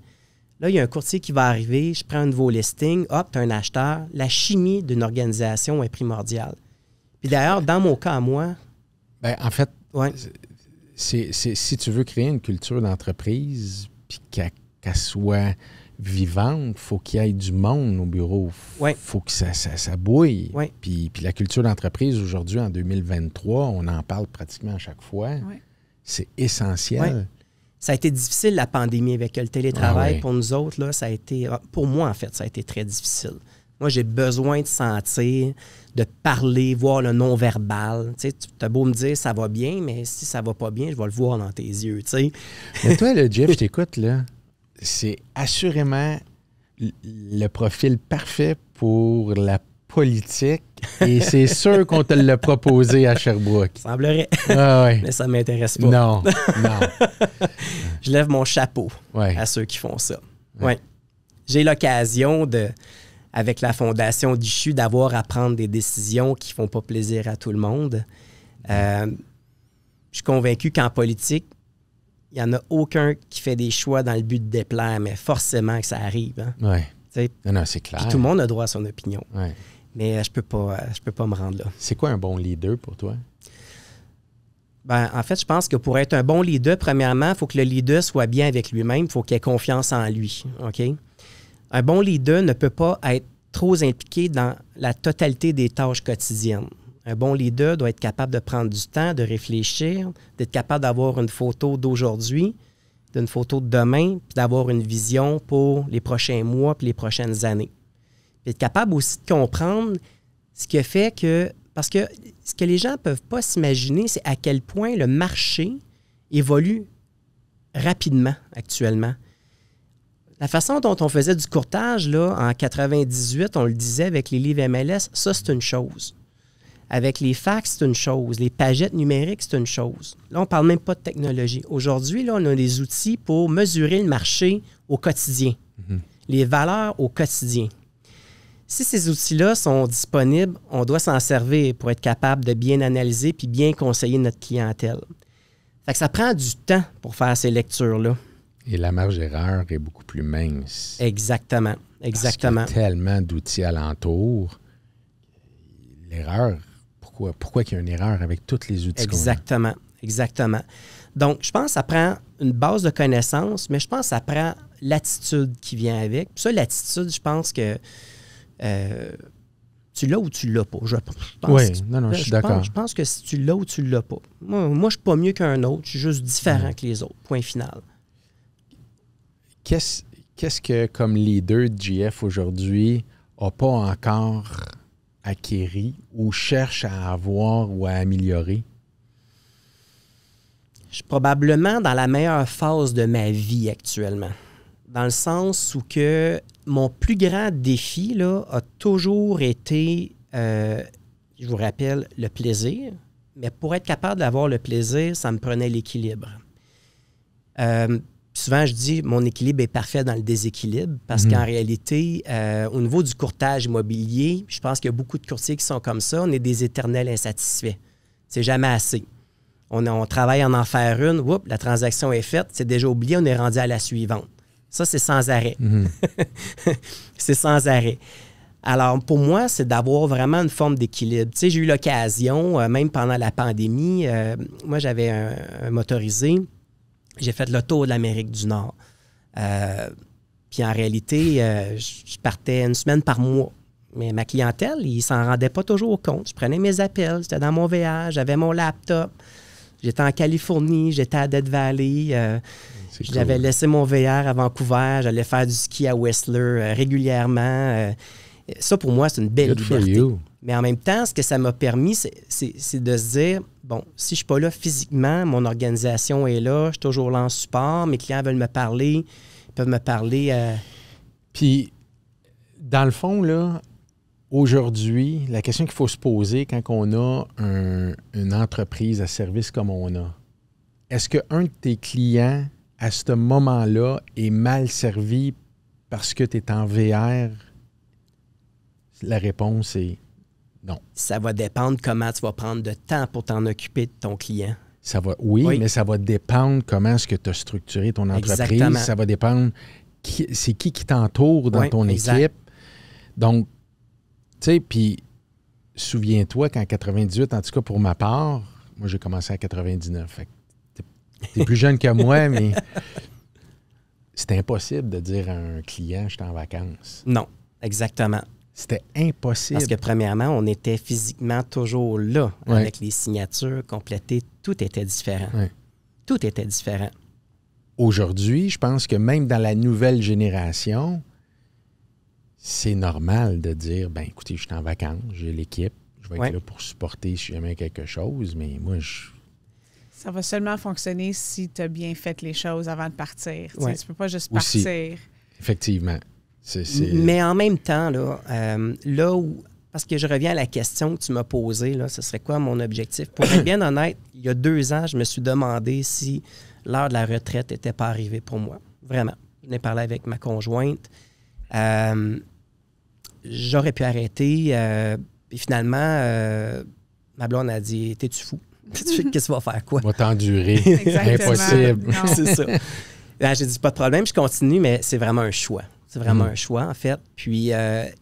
Là, il y a un courtier qui va arriver, je prends un nouveau listing, hop, tu as un acheteur. La chimie d'une organisation est primordiale. Puis d'ailleurs, dans mon cas à moi... Bien, en fait, ouais. Si tu veux créer une culture d'entreprise puis qu'elle soit vivante, il faut qu'il y ait du monde au bureau. Il faut que ça bouille. Ouais. Puis la culture d'entreprise, aujourd'hui, en 2023, on en parle pratiquement à chaque fois. Ouais. C'est essentiel. Ouais. Ça a été difficile, la pandémie, avec le télétravail. Ah oui. Pour nous autres, là, ça a été... Pour moi, en fait, ça a été très difficile. Moi, j'ai besoin de sentir, de parler, voir le non-verbal. Tu sais, tu as beau me dire « ça va bien », mais si ça va pas bien, je vais le voir dans tes yeux, tu sais. Mais toi, là, Jeff, je t'écoute, là. C'est assurément le profil parfait pour la politique et c'est sûr qu'on te l'a proposé à Sherbrooke. Semblerait. Ah ouais. Mais ça ne m'intéresse pas. Non, non. Je lève mon chapeau Ouais. à ceux qui font ça. Ouais. Ouais. J'ai l'occasion de, avec la Fondation d'ICHU, d'avoir à prendre des décisions qui ne font pas plaisir à tout le monde. Je suis convaincu qu'en politique, il n'y en a aucun qui fait des choix dans le but de déplaire, mais forcément que ça arrive. Hein? Ouais. Tu sais, Non, non, c'est clair. puis tout le monde a droit à son opinion. Ouais. Mais je peux pas me rendre là. C'est quoi un bon leader pour toi? Ben, en fait, je pense que pour être un bon leader, premièrement, il faut que le leader soit bien avec lui-même. Il faut qu'il ait confiance en lui. OK? Un bon leader ne peut pas être trop impliqué dans la totalité des tâches quotidiennes. Un bon leader doit être capable de prendre du temps, de réfléchir, d'être capable d'avoir une photo d'aujourd'hui, d'une photo de demain, puis d'avoir une vision pour les prochains mois puis les prochaines années. Puis être capable aussi de comprendre ce qui fait que... Parce que ce que les gens ne peuvent pas s'imaginer, c'est à quel point le marché évolue rapidement actuellement. La façon dont on faisait du courtage, là, en 98, on le disait avec les livres MLS, ça, c'est une chose. Avec les fax, c'est une chose. Les pagettes numériques, c'est une chose. Là, on ne parle même pas de technologie. Aujourd'hui, là, on a des outils pour mesurer le marché au quotidien, les valeurs au quotidien. Si ces outils-là sont disponibles, on doit s'en servir pour être capable de bien analyser puis bien conseiller notre clientèle. Fait que ça prend du temps pour faire ces lectures-là. Et la marge d'erreur est beaucoup plus mince. Exactement. Exactement. Parce qu'il y a tellement d'outils alentour. L'erreur, pourquoi qu'il y a une erreur avec tous les outils Exactement. Exactement. Donc, je pense que ça prend une base de connaissances, mais je pense que ça prend l'attitude qui vient avec. Puis ça, l'attitude, je pense que tu l'as ou tu l'as pas. Je suis d'accord. Je pense que si tu l'as ou tu l'as pas. Moi, je ne suis pas mieux qu'un autre. Je suis juste différent que les autres. Point final. Qu'est-ce que, comme leader de GF aujourd'hui, n'a pas encore acquéri ou cherche à avoir ou à améliorer? Je suis probablement dans la meilleure phase de ma vie actuellement. Dans le sens où que mon plus grand défi là, a toujours été, je vous rappelle, le plaisir. Mais pour être capable d'avoir le plaisir, ça me prenait l'équilibre. Souvent, je dis mon équilibre est parfait dans le déséquilibre parce qu'en réalité, au niveau du courtage immobilier, je pense qu'il y a beaucoup de courtiers qui sont comme ça. On est des éternels insatisfaits. C'est jamais assez. On travaille en faire une, la transaction est faite, c'est déjà oublié, on est rendu à la suivante. Ça, c'est sans arrêt. C'est sans arrêt. Alors, pour moi, c'est d'avoir vraiment une forme d'équilibre. Tu sais, j'ai eu l'occasion, même pendant la pandémie, moi, j'avais un motorisé. J'ai fait le tour de l'Amérique du Nord. Puis en réalité, je partais une semaine par mois. Mais ma clientèle, ils ne s'en rendaient pas toujours compte. Je prenais mes appels, j'étais dans mon VR, j'avais mon laptop. J'étais en Californie, j'étais à Death Valley. J'avais laissé mon VR à Vancouver, j'allais faire du ski à Whistler régulièrement. Ça, pour moi, c'est une belle liberté. Mais en même temps, ce que ça m'a permis, c'est de se dire, bon, si je ne suis pas là physiquement, mon organisation est là, je suis toujours là en support, mes clients veulent me parler, ils peuvent me parler. Puis, dans le fond, là, aujourd'hui, la question qu'il faut se poser quand on a une entreprise à service comme on a, est-ce qu'un de tes clients, à ce moment-là, est mal servi parce que tu es en VR? La réponse est non. Ça va dépendre comment tu vas prendre de temps pour t'en occuper de ton client. Oui, mais ça va dépendre comment est-ce que tu as structuré ton entreprise. Exactement. Ça va dépendre c'est qui t'entoure dans ton équipe. Donc, tu sais, puis souviens-toi qu'en 98, en tout cas pour ma part, moi j'ai commencé en 99. Fait que t'es plus jeune que moi, mais c'était impossible de dire à un client « je suis en vacances ». Non, exactement. C'était impossible. Parce que premièrement, on était physiquement toujours là avec les signatures complétées. Tout était différent. Ouais. Tout était différent. aujourd'hui, je pense que même dans la nouvelle génération, c'est normal de dire, ben écoutez, je suis en vacances, j'ai l'équipe, je vais être là pour supporter si jamais quelque chose, mais moi, Ça va seulement fonctionner si tu as bien fait les choses avant de partir. Tu ne peux pas juste aussi, partir. Effectivement. Mais en même temps, là où... Parce que je reviens à la question que tu m'as posée, là, ce serait quoi mon objectif? Pour être bien honnête, il y a 2 ans, je me suis demandé si l'heure de la retraite n'était pas arrivée pour moi. Vraiment. Je n'ai parlé avec ma conjointe. J'aurais pu arrêter. Et finalement, ma blonde a dit « T'es-tu fou? Qu'est-ce que tu vas faire quoi? » Va t'endurer. Impossible. C'est ça. Là, j'ai dit « Pas de problème, je continue, mais c'est vraiment un choix. » C'est vraiment un choix, en fait. Puis,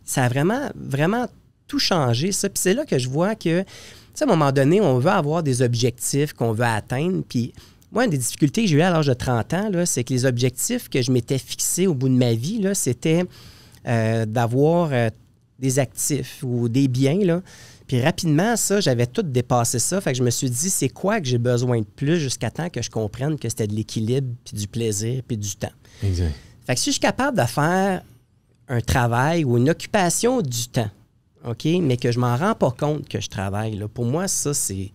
ça a vraiment, vraiment tout changé, ça. Puis c'est là que je vois que, tu sais, à un moment donné, on veut avoir des objectifs qu'on veut atteindre. Puis moi, une des difficultés que j'ai eues à l'âge de 30 ans, là, c'est que les objectifs que je m'étais fixés au bout de ma vie, là, c'était d'avoir des actifs ou des biens, là. Puis rapidement, ça, j'avais tout dépassé ça. Fait que je me suis dit, c'est quoi que j'ai besoin de plus jusqu'à temps que je comprenne que c'était de l'équilibre, puis du plaisir, puis du temps. Exact. Fait que si je suis capable de faire un travail ou une occupation du temps, OK, mais que je m'en rends pas compte que je travaille, là, pour moi, ça, c'est...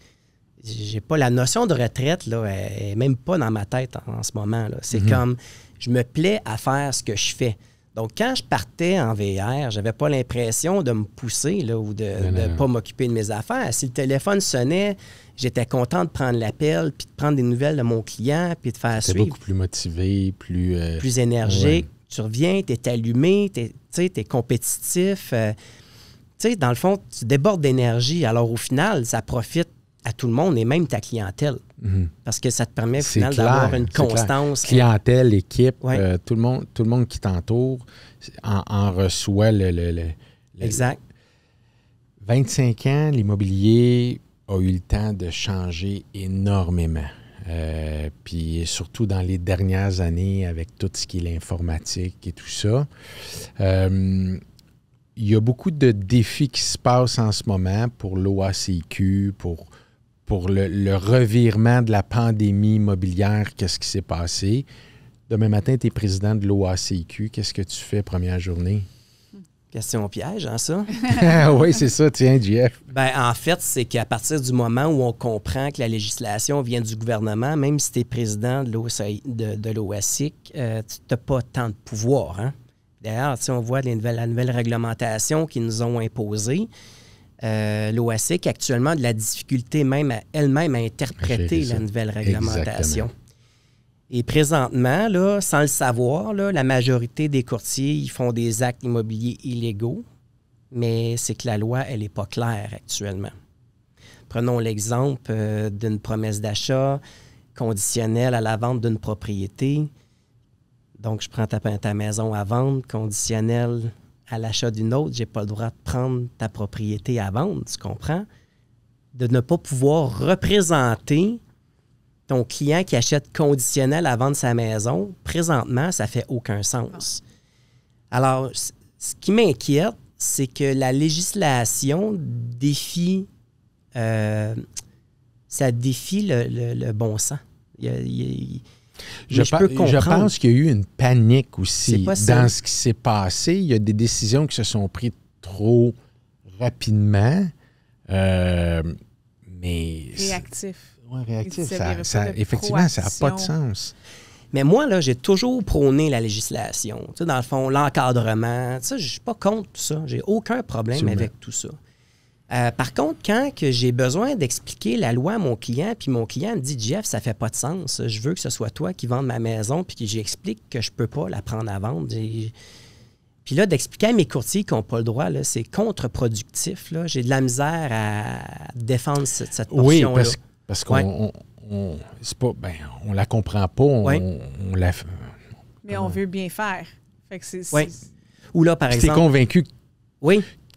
J'ai pas la notion de retraite, là, elle est même pas dans ma tête en ce moment, là. C'est comme, je me plais à faire ce que je fais. Donc, quand je partais en VR, j'avais pas l'impression de me pousser, là, ou de ne pas m'occuper de mes affaires. Si le téléphone sonnait, j'étais content de prendre l'appel, puis de prendre des nouvelles de mon client, puis de faire suivre. C'est beaucoup plus motivé, plus énergique. Ouais. Tu reviens, tu es allumé, tu es compétitif. Dans le fond, tu débordes d'énergie. Alors, au final, ça profite à tout le monde et même ta clientèle. Parce que ça te permet, au final, d'avoir une constance. Clientèle, équipe, tout le monde qui t'entoure en reçoit Exact. 25 ans, l'immobilier a eu le temps de changer énormément. Puis surtout dans les dernières années, avec tout ce qui est l'informatique et tout ça. Il y a beaucoup de défis qui se passent en ce moment pour l'OACIQ, pour le revirement de la pandémie immobilière, qu'est-ce qui s'est passé. Demain matin, tu es président de l'OACIQ. Qu'est-ce que tu fais première journée? Question piège, hein, ça? Oui, c'est ça. Tiens, JF. Ben, en fait, c'est qu'à partir du moment où on comprend que la législation vient du gouvernement, même si tu es président de l'OACIQ, tu n'as pas tant de pouvoir. Hein? D'ailleurs, on voit la nouvelle réglementation qu'ils nous ont imposée. L'OACIQ a actuellement de la difficulté même elle-même à interpréter la nouvelle réglementation. Exactement. Et présentement, là, sans le savoir, là, la majorité des courtiers ils font des actes immobiliers illégaux, mais c'est que la loi, elle n'est pas claire actuellement. Prenons l'exemple d'une promesse d'achat conditionnelle à la vente d'une propriété. Donc, je prends ta maison à vendre, conditionnelle à l'achat d'une autre. Je n'ai pas le droit de prendre ta propriété à vendre, tu comprends? De ne pas pouvoir représenter ton client qui achète conditionnel à vendre sa maison, présentement, ça ne fait aucun sens. Alors, ce qui m'inquiète, c'est que la législation défie, ça défie le bon sens. Je pense qu'il y a eu une panique aussi dans ce qui s'est passé. Il y a des décisions qui se sont prises trop rapidement, mais... Réactif. Oui, réactif. Effectivement, ça n'a pas de sens. Mais moi, là, j'ai toujours prôné la législation. Tu sais, dans le fond, l'encadrement. Tu sais, je ne suis pas contre tout ça. J'ai aucun problème avec tout ça. Par contre, quand que j'ai besoin d'expliquer la loi à mon client, puis mon client me dit « Jeff, ça fait pas de sens. Je veux que ce soit toi qui vendes ma maison, puis que j'explique que je peux pas la prendre à vendre. » Puis là, d'expliquer à mes courtiers qui n'ont pas le droit, là, c'est contre-productif. Là. J'ai de la misère à défendre cette portion-là. Oui, parce qu'on on la comprend pas, on la... Mais on veut bien faire. Fait que c'est... Ou là, par exemple... Tu es convaincu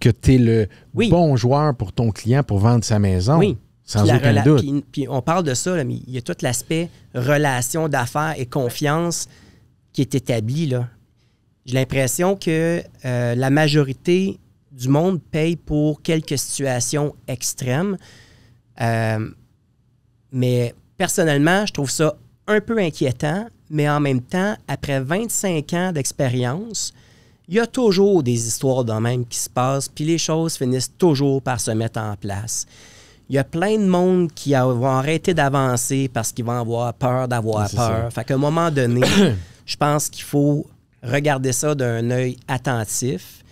que tu es le bon joueur pour ton client pour vendre sa maison, sans aucun doute. Puis on parle de ça, là, mais il y a tout l'aspect relation d'affaires et confiance qui est établi. Là. J'ai l'impression que la majorité du monde paye pour quelques situations extrêmes. Mais personnellement, je trouve ça un peu inquiétant, mais en même temps, après 25 ans d'expérience, il y a toujours des histoires de même qui se passent, puis les choses finissent toujours par se mettre en place. Il y a plein de monde qui vont arrêter d'avancer parce qu'ils vont avoir peur d'avoir peur. Fait qu'à un moment donné, je pense qu'il faut regarder ça d'un œil attentif.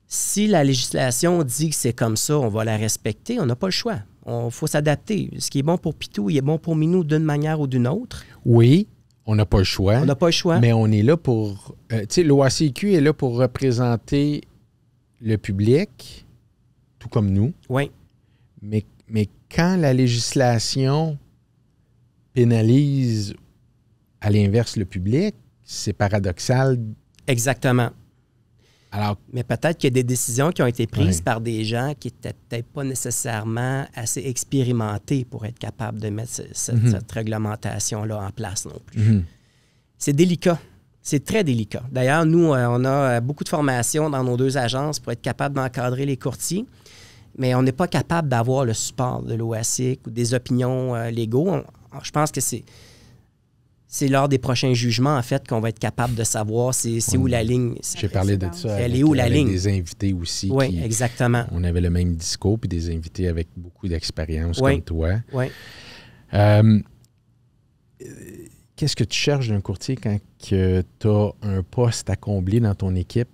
Si la législation dit que c'est comme ça, on va la respecter, on n'a pas le choix. Il faut s'adapter. Ce qui est bon pour Pitou, il est bon pour Minou d'une manière ou d'une autre. Oui, on n'a pas le choix. On n'a pas le choix. Mais on est là pour... tu sais, l'OACQ est là pour représenter le public, tout comme nous. Oui. Mais quand la législation pénalise à l'inverse le public, c'est paradoxal. Exactement. Alors, mais peut-être qu'il y a des décisions qui ont été prises par des gens qui n'étaient peut-être pas nécessairement assez expérimentés pour être capables de mettre cette réglementation-là en place non plus. C'est délicat. C'est très délicat. D'ailleurs, nous, on a beaucoup de formations dans nos 2 agences pour être capable d'encadrer les courtiers, mais on n'est pas capable d'avoir le support de l'OACIC ou des opinions légaux. Je pense que c'est lors des prochains jugements, en fait, qu'on va être capable de savoir c'est où la ligne. J'ai parlé de ça. Elle est où la ligne? Des invités aussi. Oui, exactement. On avait le même discours, puis des invités avec beaucoup d'expérience comme toi. Oui. Qu'est-ce que tu cherches d'un courtier quand tu as un poste à combler dans ton équipe?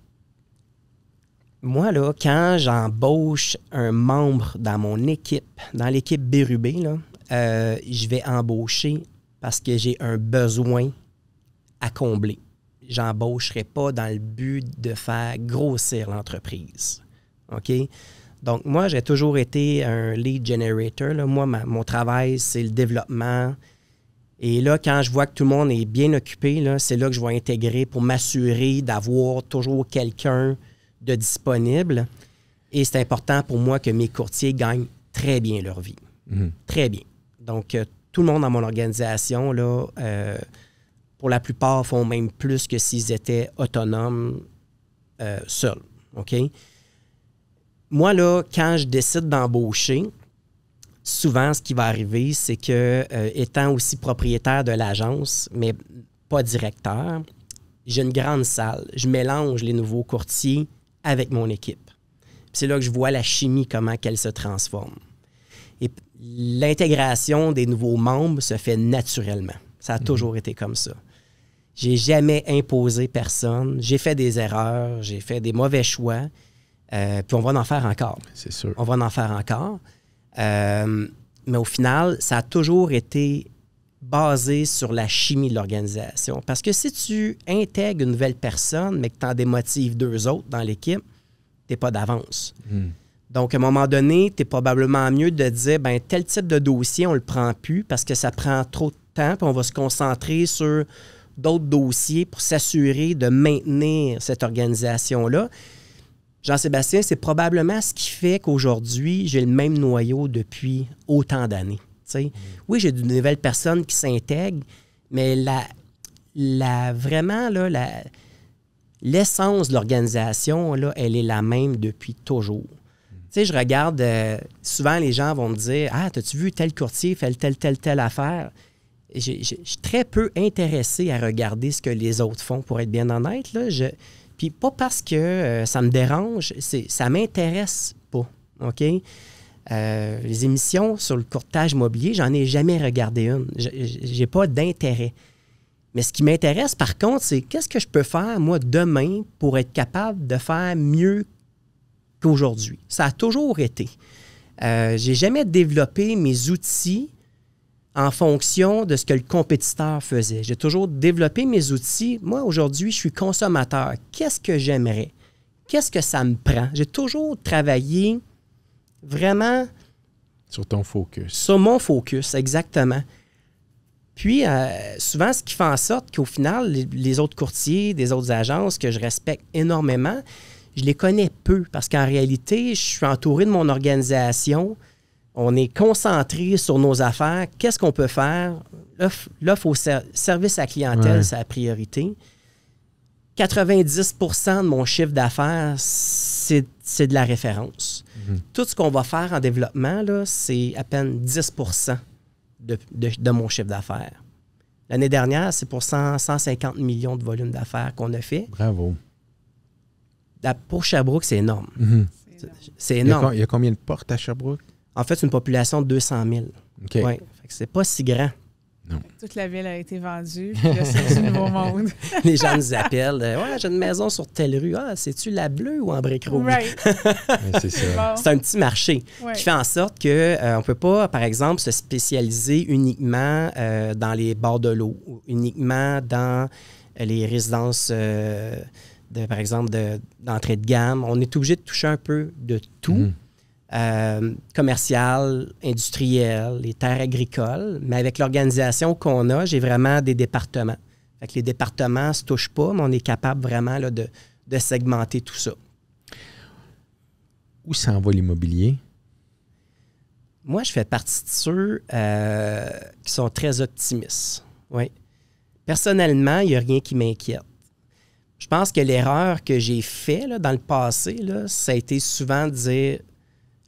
Moi, là, quand j'embauche un membre dans mon équipe, dans l'équipe Bérubé, là, je vais embaucher parce que j'ai un besoin à combler. Je n'embaucherai pas dans le but de faire grossir l'entreprise. OK? Donc, moi, j'ai toujours été un lead generator. Là. Moi, mon travail, c'est le développement. Et là, quand je vois que tout le monde est bien occupé, là, c'est là que je vais intégrer pour m'assurer d'avoir toujours quelqu'un de disponible. Et c'est important pour moi que mes courtiers gagnent très bien leur vie. Très bien. Donc, tout le monde dans mon organisation, là, pour la plupart, font même plus que s'ils étaient autonomes seuls. OK? Moi, là, quand je décide d'embaucher, souvent, ce qui va arriver, c'est que, étant aussi propriétaire de l'agence, mais pas directeur, j'ai une grande salle. Je mélange les nouveaux courtiers avec mon équipe. Puis c'est là que je vois la chimie, comment qu'elle se transforme. Et l'intégration des nouveaux membres se fait naturellement. Ça a toujours été comme ça. J'ai jamais imposé personne. J'ai fait des erreurs, j'ai fait des mauvais choix. Puis on va en faire encore. C'est sûr. On va en faire encore. Mais au final, ça a toujours été basé sur la chimie de l'organisation. Parce que si tu intègres une nouvelle personne, mais que tu en démotives 2 autres dans l'équipe, tu n'es pas d'avance. Donc, à un moment donné, tu es probablement mieux de dire, ben tel type de dossier, on ne le prend plus parce que ça prend trop de temps, puis on va se concentrer sur d'autres dossiers pour s'assurer de maintenir cette organisation-là. Jean-Sébastien, c'est probablement ce qui fait qu'aujourd'hui, j'ai le même noyau depuis autant d'années. Oui, j'ai de nouvelles personnes qui s'intègrent, mais vraiment, là, l'essence de l'organisation, là, elle est la même depuis toujours. Tu sais, je regarde, souvent les gens vont me dire « Ah, t'as-tu vu tel courtier fait telle affaire? » Je suis très peu intéressé à regarder ce que les autres font, pour être bien honnête. Là, puis pas parce que ça me dérange, ça m'intéresse pas, OK? Les émissions sur le courtage immobilier, j'en ai jamais regardé une. J'ai pas d'intérêt. Mais ce qui m'intéresse, par contre, c'est qu'est-ce que je peux faire, moi, demain, pour être capable de faire mieux qu'aujourd'hui. Ça a toujours été. J'ai jamais développé mes outils en fonction de ce que le compétiteur faisait. J'ai toujours développé mes outils. Moi, aujourd'hui, je suis consommateur. Qu'est-ce que j'aimerais? Qu'est-ce que ça me prend? J'ai toujours travaillé vraiment... Sur ton focus. Sur mon focus, exactement. Puis, souvent, ce qui fait en sorte qu'au final, les autres courtiers des autres agences que je respecte énormément, je les connais peu parce qu'en réalité, je suis entouré de mon organisation. On est concentré sur nos affaires. Qu'est-ce qu'on peut faire? L'offre au service à la clientèle, c'est la priorité. 90 % de mon chiffre d'affaires, c'est de la référence. Tout ce qu'on va faire en développement, là, c'est à peine 10 % de mon chiffre d'affaires. L'année dernière, c'est pour 150 millions de volume d'affaires qu'on a fait. Bravo. Pour Sherbrooke, c'est énorme. Mm-hmm. C'est énorme. Il y a combien de portes à Sherbrooke? En fait, c'est une population de 200 000. OK. Ouais. Fait que c'est pas si grand. Non. Toute la ville a été vendue. Puis là, c'est du nouveau monde. Les gens nous appellent. Ouais, j'ai une maison sur telle rue. Ah, c'est-tu la bleue ou en brique rouge? Right. Ouais, c'est ça. Bon. C'est un petit marché Ouais. qui fait en sorte qu'on ne peut pas, par exemple, se spécialiser uniquement dans les bords de l'eau ou uniquement dans les résidences, par exemple, d'entrée de gamme. On est obligé de toucher un peu de tout. Commercial, industriel, les terres agricoles. Mais avec l'organisation qu'on a, j'ai vraiment des départements. Fait que les départements ne se touchent pas, mais on est capable vraiment là, de segmenter tout ça. Où s'en va l'immobilier? Moi, je fais partie de ceux qui sont très optimistes. Oui. Personnellement, il n'y a rien qui m'inquiète. Je pense que l'erreur que j'ai faite dans le passé, là, ça a été souvent de dire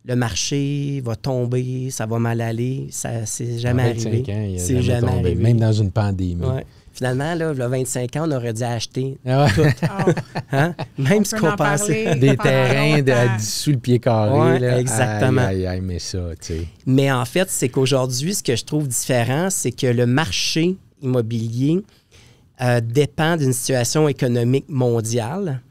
le marché va tomber, ça va mal aller. Ça c'est jamais arrivé. C'est jamais arrivé. Même dans une pandémie. Ouais. Finalement, là, il y a 25 ans, on aurait dû acheter Ah ouais. tout. Hein? Même ce qu'on pensait. Des terrains sous le pied carré. Ouais, là. exactement. Aïe, mais ça, tu sais. Mais en fait, c'est qu'aujourd'hui, ce que je trouve différent, c'est que le marché immobilier dépend d'une situation économique mondiale.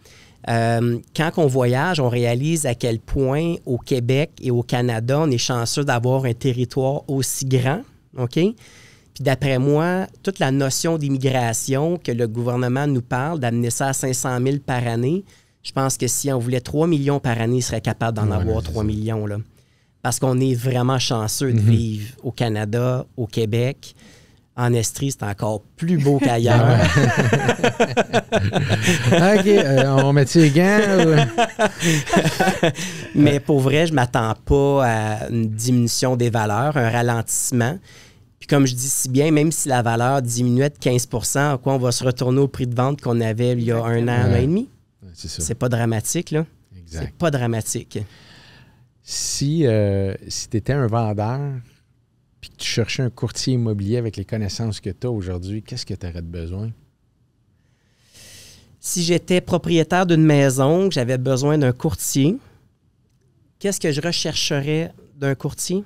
Quand on voyage, on réalise à quel point au Québec et au Canada, on est chanceux d'avoir un territoire aussi grand. OK? Puis d'après moi, toute la notion d'immigration que le gouvernement nous parle, d'amener ça à 500 000 par année, je pense que si on voulait 3 millions par année, il serait capable d'en avoir 3 millions. Là. Parce qu'on est vraiment chanceux de vivre au Canada, au Québec. En Estrie, c'est encore plus beau qu'ailleurs. OK, on met les gants? Mais pour vrai, je ne m'attends pas à une diminution des valeurs, un ralentissement. Puis comme je dis si bien, même si la valeur diminuait de 15 %, on va se retourner au prix de vente qu'on avait il y a un an et demi. C'est ça. C'est pas dramatique, là. Exact. C'est pas dramatique. Si tu étais un vendeur puis que tu cherchais un courtier immobilier avec les connaissances que tu as aujourd'hui, qu'est-ce que tu aurais de besoin? Si j'étais propriétaire d'une maison, que j'avais besoin d'un courtier, qu'est-ce que je rechercherais d'un courtier?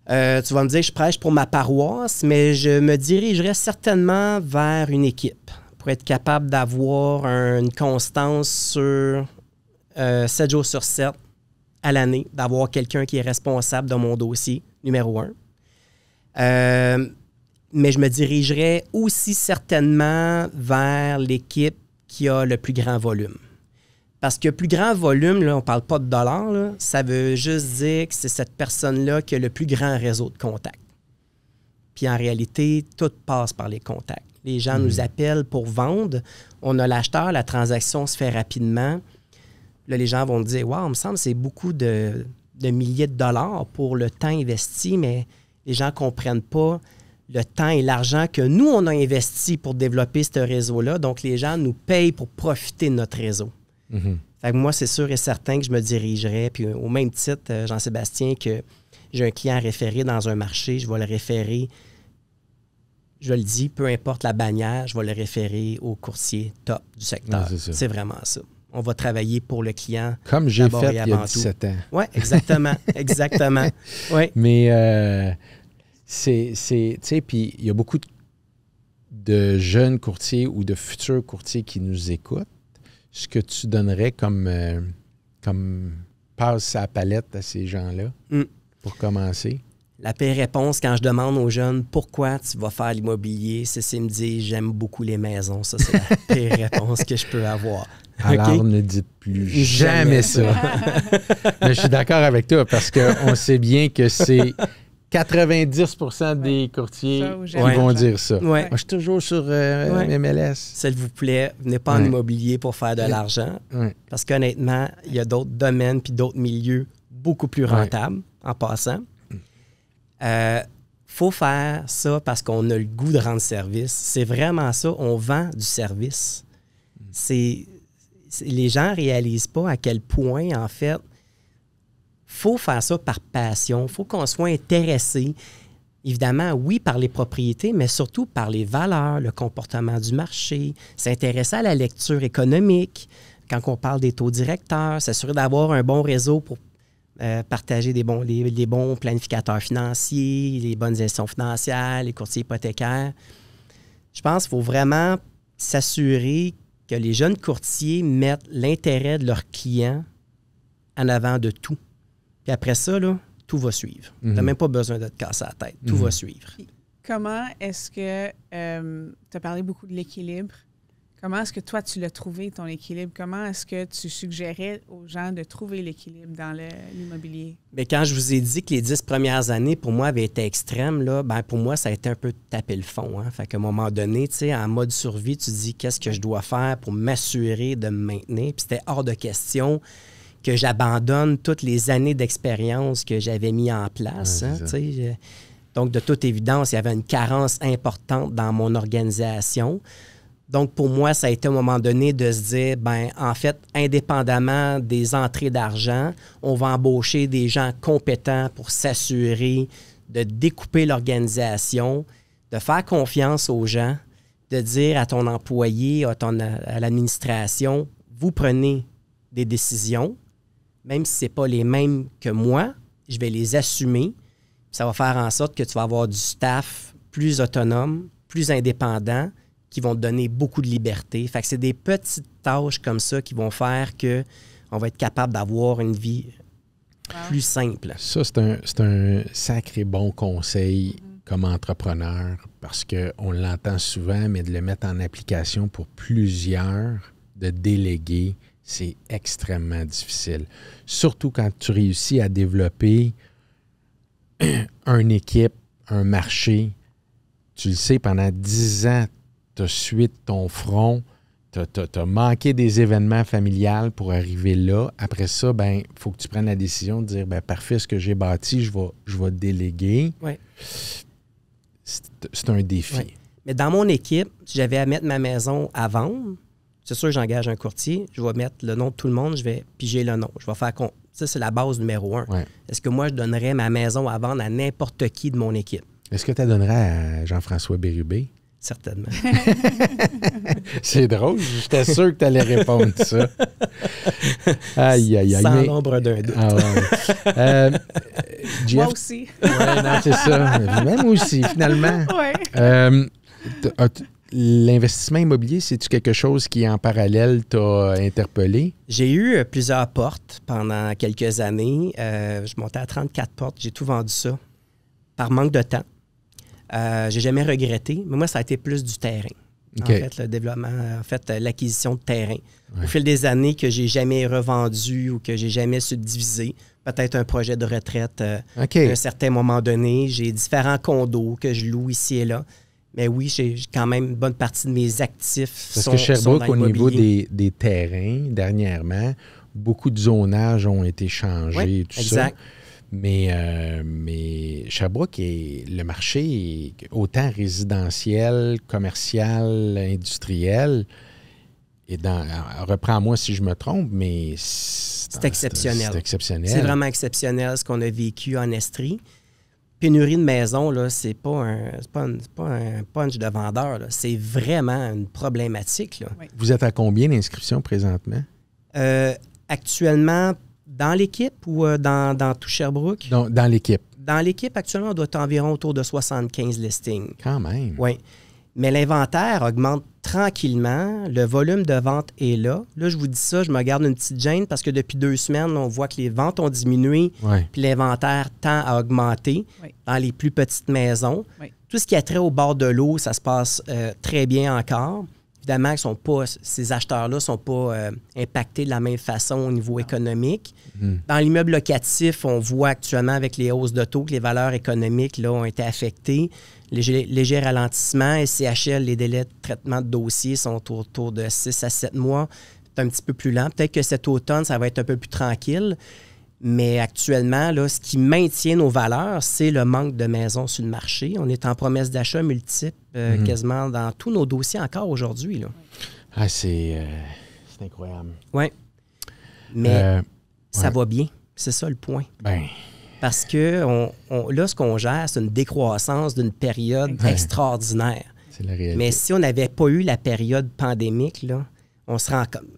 Tu vas me dire que je prêche pour ma paroisse, mais je me dirigerais certainement vers une équipe pour être capable d'avoir une constance sur 7 jours sur 7 à l'année, d'avoir quelqu'un qui est responsable de mon dossier, numéro 1. Mais je me dirigerais aussi certainement vers l'équipe qui a le plus grand volume. Parce que plus grand volume, là, on ne parle pas de dollars, là, ça veut juste dire que c'est cette personne-là qui a le plus grand réseau de contacts. Puis en réalité, tout passe par les contacts. Les gens nous appellent pour vendre. On a l'acheteur, la transaction se fait rapidement. Là, les gens vont me dire « Wow, il me semble que c'est beaucoup de milliers de dollars pour le temps investi, mais les gens ne comprennent pas le temps et l'argent que nous, on a investi pour développer ce réseau-là. Donc, les gens nous payent pour profiter de notre réseau. Fait que moi, c'est sûr et certain que je me dirigerais. Puis au même titre, Jean-Sébastien, que j'ai un client référé dans un marché, je vais le référer, je le dis, peu importe la bannière, je vais le référer au courtier top du secteur. Ouais, c'est vraiment ça. On va travailler pour le client. Comme j'ai fait il y a 17 ans. Oui, exactement. Exactement. Ouais. Mais tu sais, puis il y a beaucoup de jeunes courtiers ou de futurs courtiers qui nous écoutent. Ce que tu donnerais comme passe à la palette à ces gens-là pour commencer? La pire réponse quand je demande aux jeunes pourquoi tu vas faire l'immobilier, c'est s'ils me disent j'aime beaucoup les maisons. Ça, c'est la pire réponse que je peux avoir. Alors, okay? Ne dites plus jamais ça. Mais je suis d'accord avec toi parce qu'on sait bien que c'est 90% des courtiers qui vont dire ça. Ouais. Moi, je suis toujours sur MLS. S'il vous plaît, venez pas en immobilier pour faire de l'argent. Parce qu'honnêtement, il y a d'autres domaines puis d'autres milieux beaucoup plus rentables en passant. Faut faire ça parce qu'on a le goût de rendre service. C'est vraiment ça. On vend du service. Les gens ne réalisent pas à quel point, en fait, faut faire ça par passion. Il faut qu'on soit intéressé. Évidemment, oui, par les propriétés, mais surtout par les valeurs, le comportement du marché, s'intéresser à la lecture économique, quand on parle des taux directeurs, s'assurer d'avoir un bon réseau pour partager les bons planificateurs financiers, les bonnes gestions financières, les courtiers hypothécaires. Je pense qu'il faut vraiment s'assurer que les jeunes courtiers mettent l'intérêt de leurs clients en avant de tout. Puis après ça, là, tout va suivre. Tu n'as même pas besoin de te casser la tête. Tout va suivre. Comment est-ce que tu as parlé beaucoup de l'équilibre? Comment est-ce que toi, tu l'as trouvé, ton équilibre? Comment est-ce que tu suggérais aux gens de trouver l'équilibre dans l'immobilier? Bien, quand je vous ai dit que les 10 premières années, pour moi, avaient été extrêmes, là, ben, pour moi, ça a été un peu de taper le fond. Hein? Fait qu'à un moment donné, tu sais, en mode survie, tu te dis qu'est-ce que je dois faire pour m'assurer de me maintenir. Puis c'était hors de question que j'abandonne toutes les années d'expérience que j'avais mis en place. Ouais, hein, tu sais. Donc, de toute évidence, il y avait une carence importante dans mon organisation. Donc, pour moi, ça a été à un moment donné de se dire, bien, en fait, indépendamment des entrées d'argent, on va embaucher des gens compétents pour s'assurer de découper l'organisation, de faire confiance aux gens, de dire à ton employé, à l'administration, vous prenez des décisions, même si ce n'est pas les mêmes que moi, je vais les assumer. Ça va faire en sorte que tu vas avoir du staff plus autonome, plus indépendant, qui vont te donner beaucoup de liberté. Fait que c'est des petites tâches comme ça qui vont faire qu'on va être capable d'avoir une vie plus simple. Ça, c'est un sacré bon conseil comme entrepreneur parce qu'on l'entend souvent, mais de le mettre en application pour plusieurs, de déléguer, c'est extrêmement difficile. Surtout quand tu réussis à développer une équipe, un marché. Tu le sais, pendant 10 ans, tu as suivi ton front, tu as manqué des événements familiales pour arriver là. Après ça, ben il faut que tu prennes la décision de dire, ben parfait, ce que j'ai bâti, je vais déléguer. Ouais. C'est un défi. Ouais. Mais dans mon équipe, si j'avais à mettre ma maison à vendre, c'est sûr que j'engage un courtier, je vais mettre le nom de tout le monde, je vais piger le nom. Je vais faire ça, c'est la base numéro 1. Ouais. Est-ce que moi, je donnerais ma maison à vendre à n'importe qui de mon équipe? Est-ce que tu la donnerais à Jean-François Bérubé? Certainement. C'est drôle, j'étais sûr que tu allais répondre ça. Aïe, aïe, aïe. Sans l'ombre d'un doute. Ah ouais. Jeff, Moi aussi. Ouais, non, c'est ça. Même aussi, finalement. Oui. L'investissement immobilier, c'est-tu quelque chose qui, en parallèle, t'a interpellé? J'ai eu plusieurs portes pendant quelques années. Je montais à 34 portes. J'ai tout vendu ça par manque de temps. J'ai jamais regretté, mais moi, ça a été plus du terrain. Okay. En fait, le développement, l'acquisition de terrain. Ouais. Au fil des années que j'ai jamais revendu ou que j'ai jamais subdivisé, peut-être un projet de retraite à un certain moment donné. J'ai différents condos que je loue ici et là. Mais oui, j'ai quand même une bonne partie de mes actifs. Parce que Sherbrooke, au niveau des terrains, dernièrement, beaucoup de zonages ont été changés. Oui, tout exact. Ça. Mais Sherbrooke, le marché est autant résidentiel, commercial, industriel. Et reprends-moi si je me trompe, mais c'est exceptionnel. C'est exceptionnel. C'est vraiment exceptionnel ce qu'on a vécu en Estrie. Pénurie de maison, là, c'est pas un punch de vendeur. Là. C'est vraiment une problématique. Là. Oui. Vous êtes à combien d'inscriptions présentement? Actuellement, dans l'équipe ou dans tout Sherbrooke? Dans l'équipe. Dans l'équipe, actuellement, on doit être environ autour de 75 listings. Quand même. Oui. Mais l'inventaire augmente tranquillement. Le volume de vente est là. Là, je vous dis ça, je me garde une petite gêne parce que depuis 2 semaines, on voit que les ventes ont diminué Ouais. puis l'inventaire tend à augmenter dans les plus petites maisons. Oui. Tout ce qui a trait au bord de l'eau, ça se passe très bien encore. Évidemment, ces acheteurs-là ne sont pas impactés de la même façon au niveau économique. Dans l'immeuble locatif, on voit actuellement avec les hausses de taux que les valeurs économiques là, ont été affectées. Léger ralentissement. SCHL, les délais de traitement de dossiers sont autour de 6 à 7 mois. C'est un petit peu plus lent. Peut-être que cet automne, ça va être un peu plus tranquille. Mais actuellement, là, ce qui maintient nos valeurs, c'est le manque de maisons sur le marché. On est en promesse d'achat multiple quasiment dans tous nos dossiers encore aujourd'hui. Là. Ah, c'est incroyable. Oui. Mais ça va bien. C'est ça le point. Ben. Parce que là, ce qu'on gère, c'est une décroissance d'une période extraordinaire. C'est la réalité. Mais si on n'avait pas eu la période pandémique, là,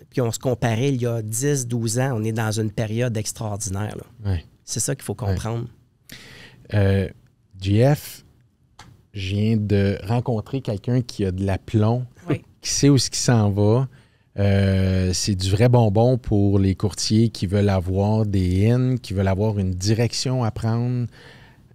puis on se comparait il y a 10-12 ans, on est dans une période extraordinaire. Là. Ouais. C'est ça qu'il faut comprendre. JF, je viens de rencontrer quelqu'un qui a de l'aplomb, Oui. qui sait où ce qui s'en va. C'est du vrai bonbon pour les courtiers qui veulent avoir des in, qui veulent avoir une direction à prendre.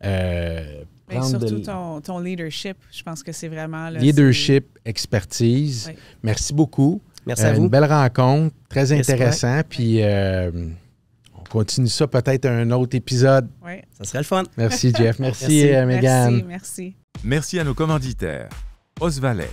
Mais surtout ton leadership, je pense que c'est vraiment... Là, leadership, expertise. Oui. Merci beaucoup. Merci à vous. Une belle rencontre, très Yes, intéressant. Puis on continue ça peut-être à un autre épisode. Oui. Ça serait le fun. Merci, Jeff. Merci, Mégane. Merci. Merci à nos commanditaires. Osvalet.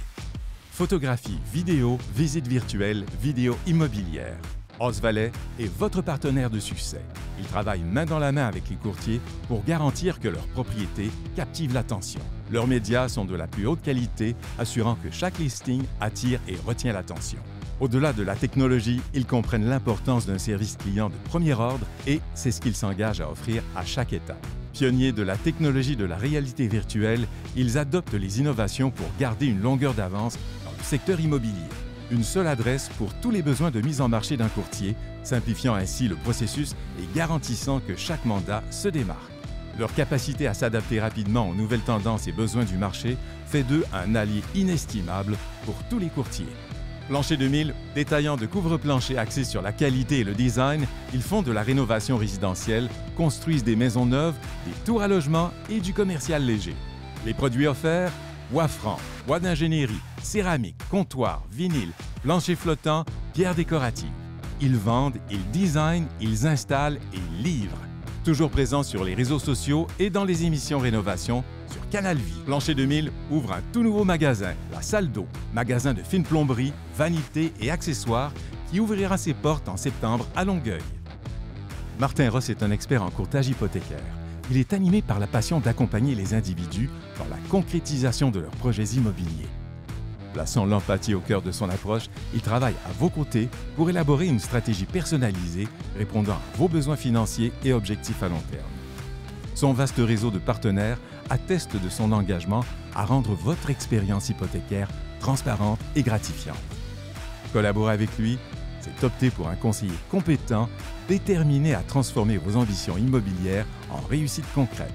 Photographie, vidéo, visite virtuelle, vidéo immobilière. Osvalet est votre partenaire de succès. Ils travaillent main dans la main avec les courtiers pour garantir que leur propriété captive l'attention. Leurs médias sont de la plus haute qualité, assurant que chaque listing attire et retient l'attention. Au-delà de la technologie, ils comprennent l'importance d'un service client de premier ordre et c'est ce qu'ils s'engagent à offrir à chaque étape. Pionniers de la technologie de la réalité virtuelle, ils adoptent les innovations pour garder une longueur d'avance dans le secteur immobilier. Une seule adresse pour tous les besoins de mise en marché d'un courtier, simplifiant ainsi le processus et garantissant que chaque mandat se démarque. Leur capacité à s'adapter rapidement aux nouvelles tendances et besoins du marché fait d'eux un allié inestimable pour tous les courtiers. Plancher 2000, détaillant de couvre-plancher axés sur la qualité et le design, ils font de la rénovation résidentielle, construisent des maisons neuves, des tours à logement et du commercial léger. Les produits offerts, bois franc, bois d'ingénierie, céramique, comptoir, vinyle, plancher flottant, pierres décoratives. Ils vendent, ils designent, ils installent et ils livrent. Toujours présents sur les réseaux sociaux et dans les émissions rénovation sur Canal Vie. Plancher 2000 ouvre un tout nouveau magasin, la Salle d'eau, magasin de fine plomberie, vanité et accessoires qui ouvrira ses portes en septembre à Longueuil. Martin Ross est un expert en courtage hypothécaire. Il est animé par la passion d'accompagner les individus dans la concrétisation de leurs projets immobiliers. Plaçant l'empathie au cœur de son approche, il travaille à vos côtés pour élaborer une stratégie personnalisée répondant à vos besoins financiers et objectifs à long terme. Son vaste réseau de partenaires atteste de son engagement à rendre votre expérience hypothécaire transparente et gratifiante. Collaborer avec lui, c'est opter pour un conseiller compétent, déterminé à transformer vos ambitions immobilières en réussite concrète.